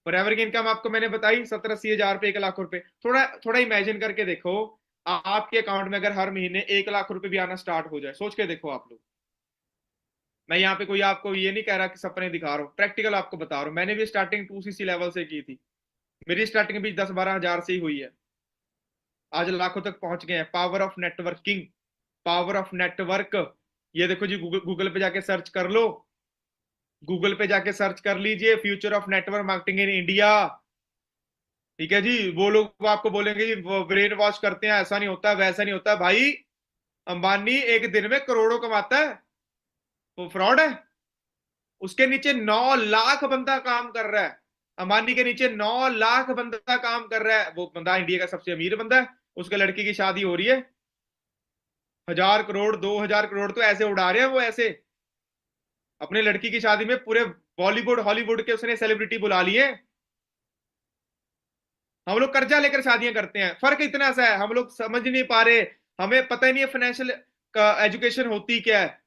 फॉरएवर की इनकम आपको मैंने बताई, 70, 80 हजार रुपए, 1 लाख रुपए। थोड़ा थोड़ा इमेजिन करके देखो, आपके अकाउंट में अगर हर महीने 1 लाख रुपए भी आना स्टार्ट हो जाए, सोच के देखो आप लोग। मैं यहाँ पे कोई आपको ये नहीं कह रहा कि सपने दिखा रहा हूँ, प्रैक्टिकल आपको बता रहा हूँ। मैंने भी स्टार्टिंग 2 CC लेवल से की थी। मेरी स्टार्टिंग भी 10, 12 हजार से ही हुई है। आज लाखों तक पहुंच गए हैं। Power of networking, power of network. ये देखो जी, गूगल गूगल पे जाके सर्च कर लो। गूगल पे जाके सर्च कर लीजिए, future of network marketing in India. ठीक है जी। वो लोग आपको बोलेंगे जी वो ब्रेन वॉश करते हैं, ऐसा नहीं होता, वैसा नहीं होता। भाई अंबानी एक दिन में करोड़ों कमाता है, वो फ्रॉड है। उसके नीचे 9 लाख बंदा काम कर रहा है। अंबानी के नीचे 9 लाख बंदा काम कर रहा है। वो बंदा इंडिया का सबसे अमीर बंदा है। उसके लड़की की शादी हो रही है। 1,000 करोड़, 2,000 करोड़ तो ऐसे उड़ा रहे हैं वो, ऐसे। अपने लड़की की शादी में पूरे बॉलीवुड हॉलीवुड के उसने सेलिब्रिटी बुला लिए। हम लोग कर्जा लेकर शादियां करते हैं। फर्क इतना सा है, हम लोग समझ नहीं पा रहे। हमें पता ही नहीं है फाइनेंशियल एजुकेशन होती क्या है।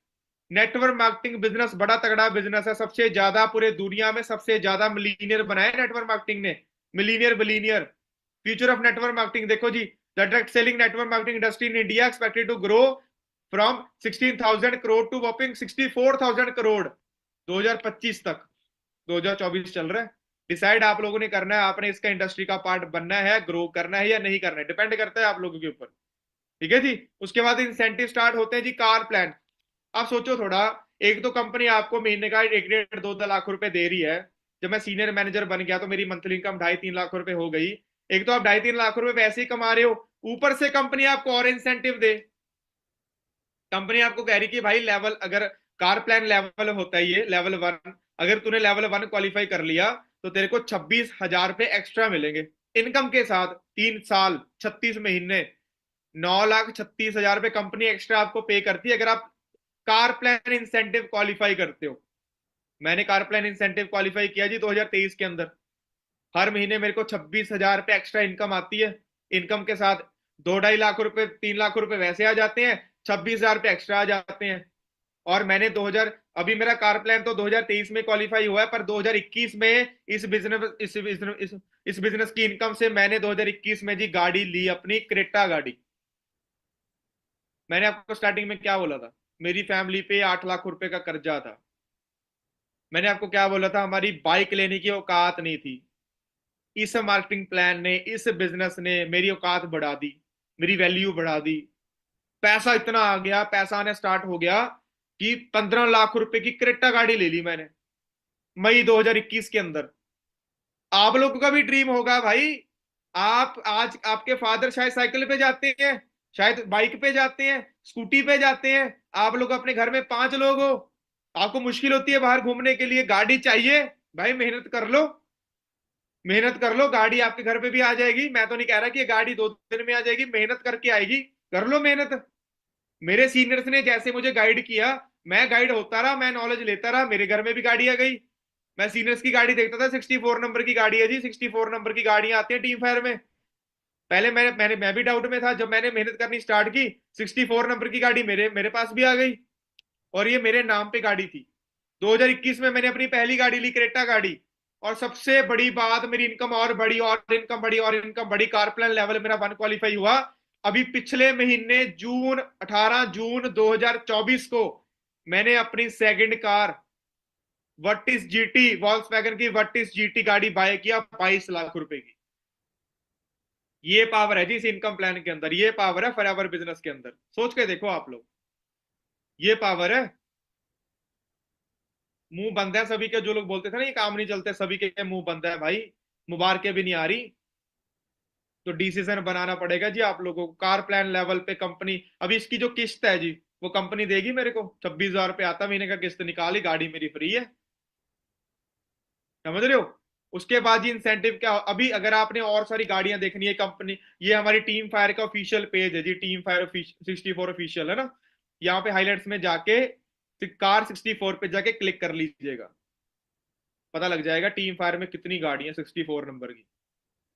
नेटवर्क मार्केटिंग बिजनेस बड़ा तगड़ा बिजनेस है। सबसे ज्यादा पूरे दुनिया में सबसे ज्यादा मिलीनियर बनाए नेटवर्क मार्केटिंग ने। Millionaire billionaire. Future of network marketing देखो जी। The direct selling network marketing industry in India expected to grow from 16,000 crore to whopping 64,000 crore 2025 तक। 2024 चल रहा है। डिसाइड आप लोगों ने करना है, आपने इसका इंडस्ट्री का पार्ट बनना है, ग्रो करना है या नहीं करना है, डिपेंड करता है आप लोगों के ऊपर। ठीक है जी। उसके बाद इंसेंटिव स्टार्ट होते हैं जी, कार प्लान। आप सोचो थोड़ा। एक तो कंपनी आपको महीने का 1, 1.5, 2 लाख रुपए दे रही है। जब मैं सीनियर मैनेजर बन गया तो मेरी मंथली इनकम 2.5, 3 लाख रुपए हो गई। एक तो आप 2.5, 3 लाख रुपए वैसे ही कमा रहे हो, ऊपर से कंपनी आपको और इंसेंटिव दे। कंपनी आपको कह रही कि भाई लेवल, अगर कार प्लान लेवल होता है ये लेवल 1, अगर तूने लेवल 1 क्वालिफाई कर लिया तो तेरे को 26 हजार रुपए एक्स्ट्रा मिलेंगे इनकम के साथ। 3 साल, 36 महीने, 9,36,000 रुपए कंपनी एक्स्ट्रा आपको पे करती है अगर आप कार प्लान इंसेंटिव क्वालिफाई करते हो। मैंने कार प्लान इंसेंटिव क्वालिफाई किया जी 2023 के अंदर। हर महीने मेरे को 26 हजार रुपए एक्स्ट्रा इनकम आती है। इनकम के साथ 2, 2.5 लाख रुपए, 3 लाख रुपए वैसे आ जाते हैं, 26 हजार रुपए एक्स्ट्रा आ जाते हैं। और मैंने 2000, अभी मेरा कार प्लान तो 2023 में क्वालिफाई हुआ है, पर 2021 में इस बिजनेस की इनकम से मैंने 2021 में जी गाड़ी ली, अपनी क्रेटा गाड़ी। मैंने आपको स्टार्टिंग में क्या बोला था? मेरी फैमिली पे 8 लाख रुपए का कर्जा था। मैंने आपको क्या बोला था, हमारी बाइक लेने की औकात नहीं थी। इस मार्केटिंग प्लान ने, इस बिजनेस ने मेरी औकात बढ़ा दी, मेरी वैल्यू बढ़ा दी। पैसा इतना आ गया, पैसा आने स्टार्ट हो गया कि 15 लाख रुपए की क्रेटा गाड़ी ले ली मैंने मई 2021 के अंदर। आप लोगों का भी ड्रीम होगा भाई। आप आज, आपके फादर शायद साइकिल पे जाते हैं, शायद बाइक पे जाते हैं, स्कूटी पे जाते हैं। आप लोग अपने घर में 5 लोग हो, आपको मुश्किल होती है बाहर घूमने के लिए, गाड़ी चाहिए। भाई मेहनत कर लो, मेहनत कर लो, गाड़ी आपके घर पे भी आ जाएगी। मैं तो नहीं कह रहा कि ये गाड़ी 2 दिन में आ जाएगी, मेहनत करके आएगी। कर लो मेहनत। मेरे सीनियर्स ने जैसे मुझे गाइड किया, मैं गाइड होता रहा, मैं नॉलेज लेता रहा, मेरे घर में भी गाड़ी आ गई। मैं सीनियर्स की गाड़ी देखता था, 64 नंबर की गाड़ी है जी, 64 नंबर की गाड़ियां आती है टीम फायर में। पहले मैं भी डाउट में था, जब मैंने मेहनत करनी स्टार्ट की, 64 नंबर की गाड़ी मेरे मेरे पास भी आ गई। और ये मेरे नाम पे गाड़ी थी। 2021 में मैंने अपनी पहली गाड़ी ली, क्रेटा गाड़ी। और सबसे बड़ी बात, मेरी इनकम और बढ़ी, और इनकम बढ़ी, और इनकम बढ़ी। कार प्लान लेवल मेरा 1 क्वालिफाई हुआ। अभी पिछले महीने जून, 18 जून 2024 को मैंने अपनी second car Virtus GT, Volkswagen की वर्टिस जीटी गाड़ी बाय किया 22 लाख रुपए की। ये पावर है जी इस इनकम प्लान के अंदर, ये पावर है फॉरएवर बिजनेस के अंदर। सोच के देखो आप लोग, ये पावर है। मुंह बंद है सभी के, जो लोग बोलते थे ना ये काम नहीं चलते, सभी के मुंह बंद है भाई। मुबारकें भी नहीं आ रही। तो डिसीजन बनाना पड़ेगा जी आप लोगों को। कार प्लान लेवल पे कंपनी, अभी इसकी जो किस्त है जी, वो कंपनी देगी मेरे को। 26,000 रुपये आता महीने का, किस्त निकाली, गाड़ी मेरी फ्री है। समझ रहे हो? उसके बाद जी इंसेंटिव क्या, अभी अगर आपने और सारी गाड़ियां देखनी है कंपनी, ये हमारी टीम फायर का ऑफिशियल पेज है जी, टीम फायर 64 ऑफिशियल है ना। यहाँ पे हाईलाइट्स में जाके कार 64 पे जाके क्लिक कर लीजिएगा, पता लग जाएगा टीम फायर में कितनी गाड़ियां 64 नंबर की।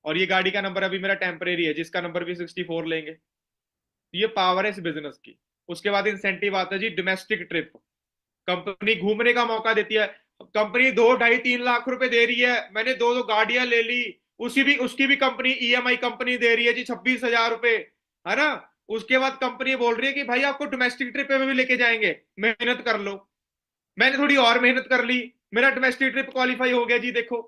और ये गाड़ी का नंबर अभी मेरा टेम्परेरी है, जिसका नंबर भी 64 लेंगे। तो ये पावर है इस बिजनेस की। उसके बाद इंसेंटिव आता है जी डोमेस्टिक ट्रिप। कंपनी घूमने का मौका देती है। कंपनी 2, 2.5, 3 लाख रुपए दे रही है, मैंने दो दो गाड़ियां ले ली। उसकी भी कंपनी ईएमआई कंपनी दे रही है जी 26,000 रुपए, है ना। उसके बाद कंपनी बोल रही है कि भाई आपको डोमेस्टिक ट्रिप पे भी लेके जाएंगे, मेहनत कर लो। मैंने थोड़ी और मेहनत कर ली, मेरा डोमेस्टिक ट्रिप क्वालिफाई हो गया जी। देखो,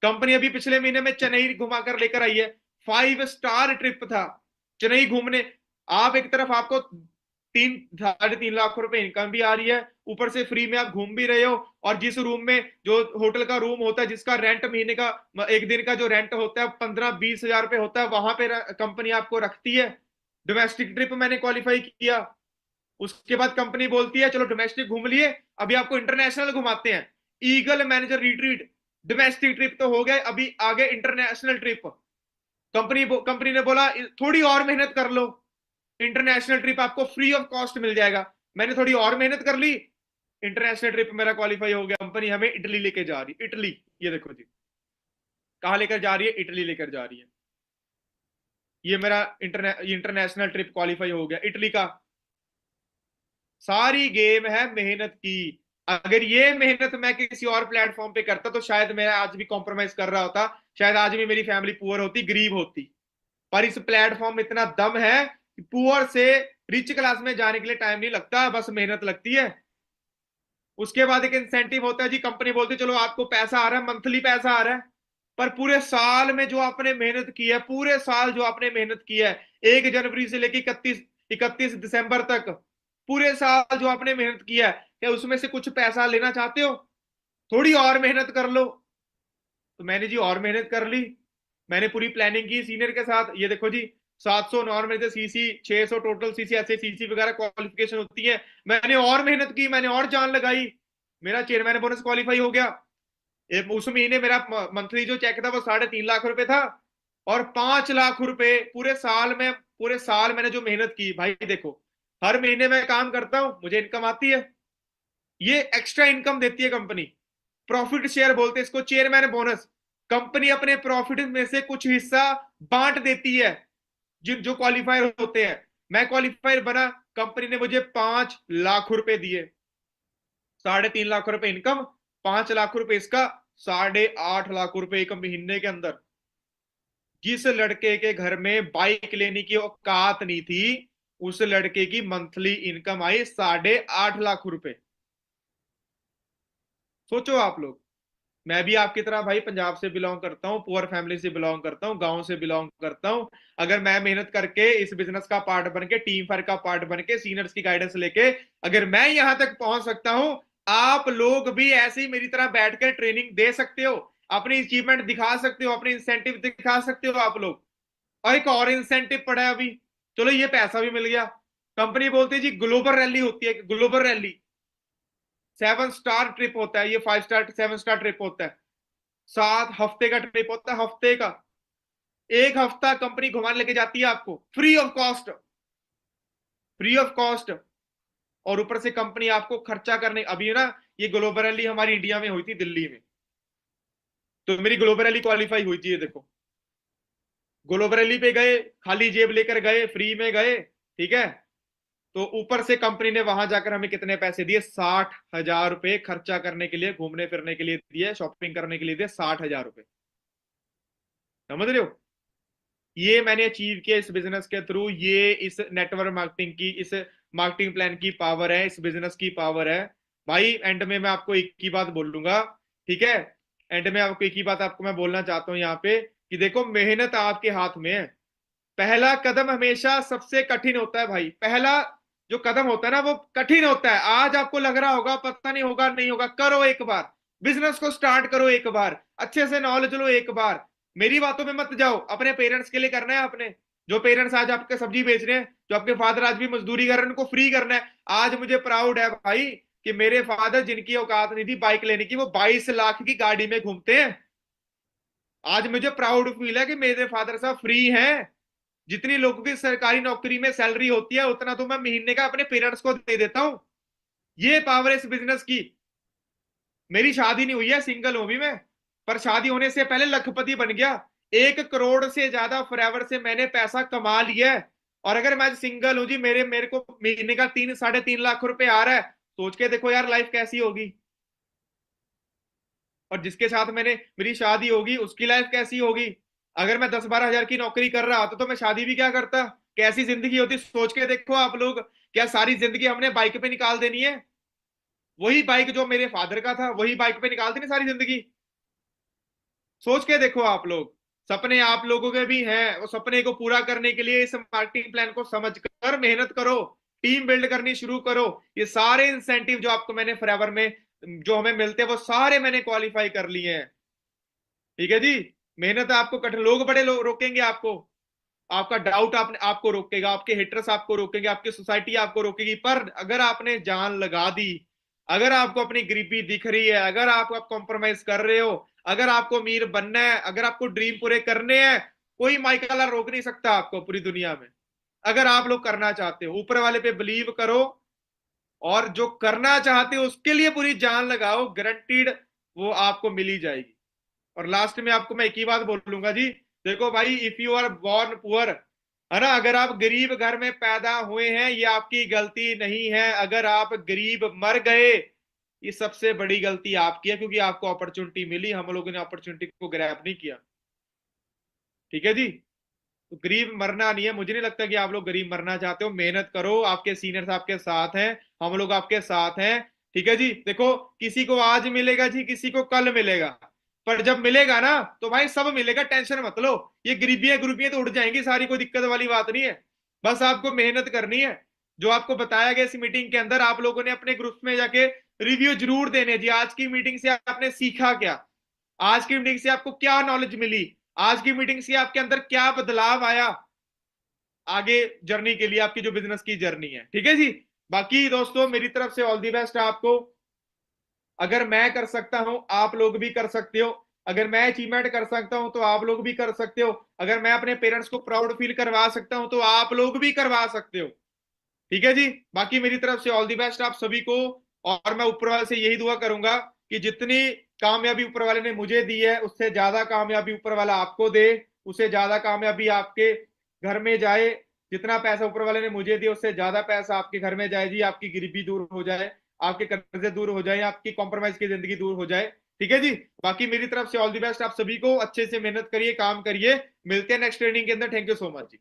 कंपनी अभी पिछले महीने में चेन्नई घुमा कर लेकर आई है। 5 स्टार ट्रिप था चेन्नई घूमने। आप एक तरफ आपको 3, 3.5 लाख रुपए इनकम भी आ रही है, ऊपर से फ्री में आप घूम भी रहे हो। और जिस रूम में, जो होटल का रूम होता है जिसका रेंट महीने का, एक दिन का जो रेंट होता है 15-20 हजार रुपए होता है, वहां पे कंपनी आपको रखती है। डोमेस्टिक ट्रिप मैंने क्वालिफाई किया। उसके बाद कंपनी बोलती है चलो डोमेस्टिक घूम लिए, अभी आपको इंटरनेशनल घुमाते हैं। Eagle manager retreat. Domestic trip तो हो गए, अभी आगे इंटरनेशनल ट्रिप। कंपनी ने बोला थोड़ी और मेहनत कर लो, इंटरनेशनल ट्रिप आपको फ्री ऑफ कॉस्ट मिल जाएगा। मैंने थोड़ी और मेहनत कर ली, इंटरनेशनल ट्रिप मेरा क्वालिफाई हो गया। कंपनी हमें इटली लेके जा रही, इटली। ये देखो जी, कहां लेकर जा रही है, इटली लेकर जा रही है। ये मेरा इंटरनेशनल ट्रिप क्वालिफाई हो गया इटली का। सारी गेम है मेहनत की। अगर ये मेहनत मैं किसी और प्लेटफॉर्म पे करता तो शायद मैं आज भी कॉम्प्रोमाइज कर रहा होता, शायद आज भी मेरी फैमिली पुअर होती, गरीब होती। पर इस प्लेटफॉर्म में इतना दम है कि पुअर से रिच क्लास में जाने के लिए टाइम नहीं लगता, बस मेहनत लगती है। उसके बाद एक इंसेंटिव होता है जी, कंपनी बोलती है चलो आपको पैसा आ रहा है, मंथली पैसा आ रहा है। पर पूरे साल में जो आपने मेहनत की है, पूरे साल जो आपने मेहनत की है, 1 जनवरी से लेकर 31 दिसंबर तक, पूरे साल जो आपने मेहनत किया है, क्या उसमें से कुछ पैसा लेना चाहते हो? थोड़ी और मेहनत कर लो। तो मैंने जी और मेहनत कर ली। मैंने पूरी प्लानिंग की सीनियर के साथ। ये देखो जी, 700 नॉर्मल से सीसी, 600 टोटल सीसी, ऐसे सीसी वगैरह क्वालिफिकेशन होती है। मैंने और मेहनत की, मैंने और जान लगाई, मेरा चेयरमैन बोनस क्वालिफाई हो गया। उस महीने मेरा मंथली जो चेक था वो 3.5 लाख रुपए था। और 5 लाख रुपए पूरे साल मैंने जो मेहनत की भाई देखो, हर महीने मैं काम करता हूं, मुझे इनकम आती है। ये एक्स्ट्रा इनकम देती है कंपनी। प्रॉफिट शेयर बोलते हैं इसको, चेयरमैन बोनस। कंपनी अपने प्रॉफिट में से कुछ हिस्सा बांट देती है जिन जो क्वालिफायर होते हैं। मैं क्वालिफायर बना, कंपनी ने मुझे 5 लाख रुपए दिए। 3.5 लाख रुपए इनकम, 5 लाख रुपए इसका, 8.5 लाख रुपए एक महीने के अंदर। जिस लड़के के घर में बाइक लेने की औकात नहीं थी, उस लड़के की मंथली इनकम आई 8.5 लाख रुपए। सोचो आप लोग। मैं भी आपकी तरह भाई पंजाब से बिलोंग करता हूँ, पुअर फैमिली से बिलोंग करता हूँ, गांव से बिलोंग करता हूँ। अगर मैं मेहनत करके इस बिजनेस का पार्ट बन के, टीम फायर का पार्ट बन के, सीनियर्स की गाइडेंस लेके अगर मैं यहां तक पहुंच सकता हूं, आप लोग भी ऐसे ही मेरी तरह बैठकर ट्रेनिंग दे सकते हो, अपनी अचीवमेंट दिखा सकते हो, अपनी इंसेंटिव दिखा सकते हो आप लोग। और एक और इंसेंटिव पड़ा है अभी, चलो ये पैसा भी मिल गया। कंपनी बोलती है जी ग्लोबल रैली होती है, ग्लोबल रैली 7 स्टार ट्रिप होता है, ये 5 स्टार 7 स्टार ट्रिप होता है, 7 हफ्ते का ट्रिप होता है, हफ्ते का। एक हफ्ता कंपनी घुमाने लेके जाती है आपको free of cost, free of cost. और ऊपर से कंपनी आपको खर्चा करने, अभी ना ये ग्लोबल रैली हमारी इंडिया में हुई थी दिल्ली में, तो मेरी ग्लोबल रैली क्वालिफाई हुई थी, ये देखो। ग्लोबल रैली पे गए, खाली जेब लेकर गए, फ्री में गए, ठीक है। तो ऊपर से कंपनी ने वहां जाकर हमें कितने पैसे दिए, 60,000 रुपए खर्चा करने के लिए, घूमने फिरने के लिए दिए, शॉपिंग करने के लिए दिए, 60,000 रुपए। समझ रहे हो? ये मैंने अचीव किया इस बिजनेस के थ्रू। ये इस नेटवर्क मार्केटिंग की, इस मार्केटिंग प्लान की पावर है, इस बिजनेस की पावर है। भाई एंड में मैं आपको एक ही बात बोलूंगा, ठीक है। एंड में आपको एक ही बात आपको मैं बोलना चाहता हूं यहाँ पे, कि देखो मेहनत आपके हाथ में है। पहला कदम हमेशा सबसे कठिन होता है भाई, पहला जो कदम होता है ना वो कठिन होता है। आज आपको लग रहा होगा पता नहीं होगा नहीं होगा, करो एक बार, बिजनेस को स्टार्ट करो एक बार, अच्छे से नॉलेज लो एक बार। मेरी बातों में मत जाओ, अपने पेरेंट्स के लिए करना है आपने। जो पेरेंट्स आज आपके सब्जी बेच रहे हैं, जो आपके फादर आज भी मजदूरी कर रहे हैं, उनको फ्री करना है। आज मुझे प्राउड है भाई कि मेरे फादर, जिनकी औकात नहीं थी बाइक लेने की, वो 22 लाख की गाड़ी में घूमते हैं। आज मुझे प्राउड फील है कि मेरे फादर साहब फ्री हैं। जितनी लोगों की सरकारी नौकरी में सैलरी होती है, उतना तो मैं महीने का अपने पेरेंट्स को दे देता हूं। ये पावर है इस बिजनेस की। मेरी शादी नहीं हुई है, सिंगल हूं भी मैं, पर शादी होने से पहले लखपति बन गया। 1 करोड़ से ज्यादा फॉरएवर से मैंने पैसा कमा लिया है। और अगर मैं सिंगल हूं जी, मेरे मेरे को महीने का 3 साढ़े 3 लाख रुपए आ रहा है, सोच के देखो यार लाइफ कैसी होगी। और जिसके साथ मेरी शादी होगी, उसकी लाइफ कैसी होगी। अगर मैं 10-12 हजार की नौकरी कर रहा होता तो मैं शादी भी क्या करता, कैसी जिंदगी होती। सोच के देखो आप लोग, क्या सारी जिंदगी हमने बाइक पे निकाल देनी है? वही बाइक जो मेरे फादर का था, वही बाइक पे निकाल देनी सारी जिंदगी। सोच के देखो आप लोग। सपने आप लोगों के भी हैं, वो सपने को पूरा करने के लिए इस मार्केटिंग प्लान को समझकर मेहनत करो, टीम बिल्ड करनी शुरू करो। ये सारे इंसेंटिव जो आपको मैंने फॉरएवर में जो हमें मिलते हैं, वो सारे मैंने क्वालिफाई कर लिए हैं। ठीक है जी। मेहनत आपको कठिन, लोग बड़े रोकेंगे आपको, आपका डाउट आपको रोकेगा, आपके हिटर्स आपको रोकेंगे, आपकी सोसाइटी आपको रोकेगी, पर अगर आपने जान लगा दी, अगर आपको अपनी गरीबी दिख रही है, अगर आप कॉम्प्रोमाइज कर रहे हो, अगर आपको अमीर बनना है, अगर आपको ड्रीम पूरे करने हैं, कोई माइकल रोक नहीं सकता आपको पूरी दुनिया में। अगर आप लोग करना चाहते हो, ऊपर वाले पे बिलीव करो, और जो करना चाहते हो उसके लिए पूरी जान लगाओ, गारंटीड वो आपको मिली जाएगी। और लास्ट में आपको मैं एक ही बात बोलूंगा जी, देखो भाई, if you are born poor, है ना, अगर आप गरीब घर में पैदा हुए हैं, ये आपकी गलती नहीं है। अगर आप गरीब मर गए, ये सबसे बड़ी गलती आपकी है, क्योंकि आपको अपॉर्चुनिटी मिली, हम लोगों ने अपॉर्चुनिटी को ग्रैब नहीं किया। ठीक है जी। तो गरीब मरना नहीं है, मुझे नहीं लगता कि आप लोग गरीब मरना चाहते हो। मेहनत करो, आपके सीनियर्स आपके साथ हैं, हम लोग आपके साथ हैं। ठीक है जी। देखो, किसी को आज मिलेगा जी, किसी को कल मिलेगा, पर जब मिलेगा ना तो भाई सब मिलेगा, टेंशन मत लो। ये गरीबियां गरीबियां तो उड़ जाएंगी सारी, कोई दिक्कत वाली बात नहीं है। बस आपको मेहनत करनी है। जो आपको बताया गया इस मीटिंग के अंदर, आप लोगों ने अपने ग्रुप में जाके रिव्यू जरूर देने जी, आज की मीटिंग से आपने सीखा क्या, आज की मीटिंग से आपको क्या नॉलेज मिली, आज की मीटिंग से आपके अंदर क्या बदलाव आया आगे जर्नी के लिए, आपकी जो बिजनेस की जर्नी है। ठीक है जी। बाकी दोस्तों, मेरी तरफ से ऑल दी बेस्ट आपको। अगर मैं कर सकता हूं, आप लोग भी कर सकते हो। अगर मैं अचीवमेंट कर सकता हूं, तो आप लोग भी कर सकते हो। अगर मैं अपने पेरेंट्स को प्राउड फील करवा सकता हूं, तो आप लोग भी करवा सकते हो। ठीक है जी। बाकी मेरी तरफ से ऑल दी बेस्ट आप सभी को। और मैं ऊपर वाले से यही दुआ करूंगा कि जितनी कामयाबी ऊपर वाले ने मुझे दी है, उससे ज्यादा कामयाबी ऊपर वाला आपको दे, उससे ज्यादा कामयाबी आपके घर में जाए। जितना पैसा ऊपर वाले ने मुझे दिया, उससे ज्यादा पैसा आपके घर में जाए जी, आपकी गरीबी दूर हो जाए, आपके कर्जे दूर हो जाए, आपकी कॉम्प्रोमाइज की जिंदगी दूर हो जाए। ठीक है जी। बाकी मेरी तरफ से ऑल दी बेस्ट आप सभी को। अच्छे से मेहनत करिए, काम करिए। मिलते हैं नेक्स्ट ट्रेनिंग के अंदर। Thank you so much ji.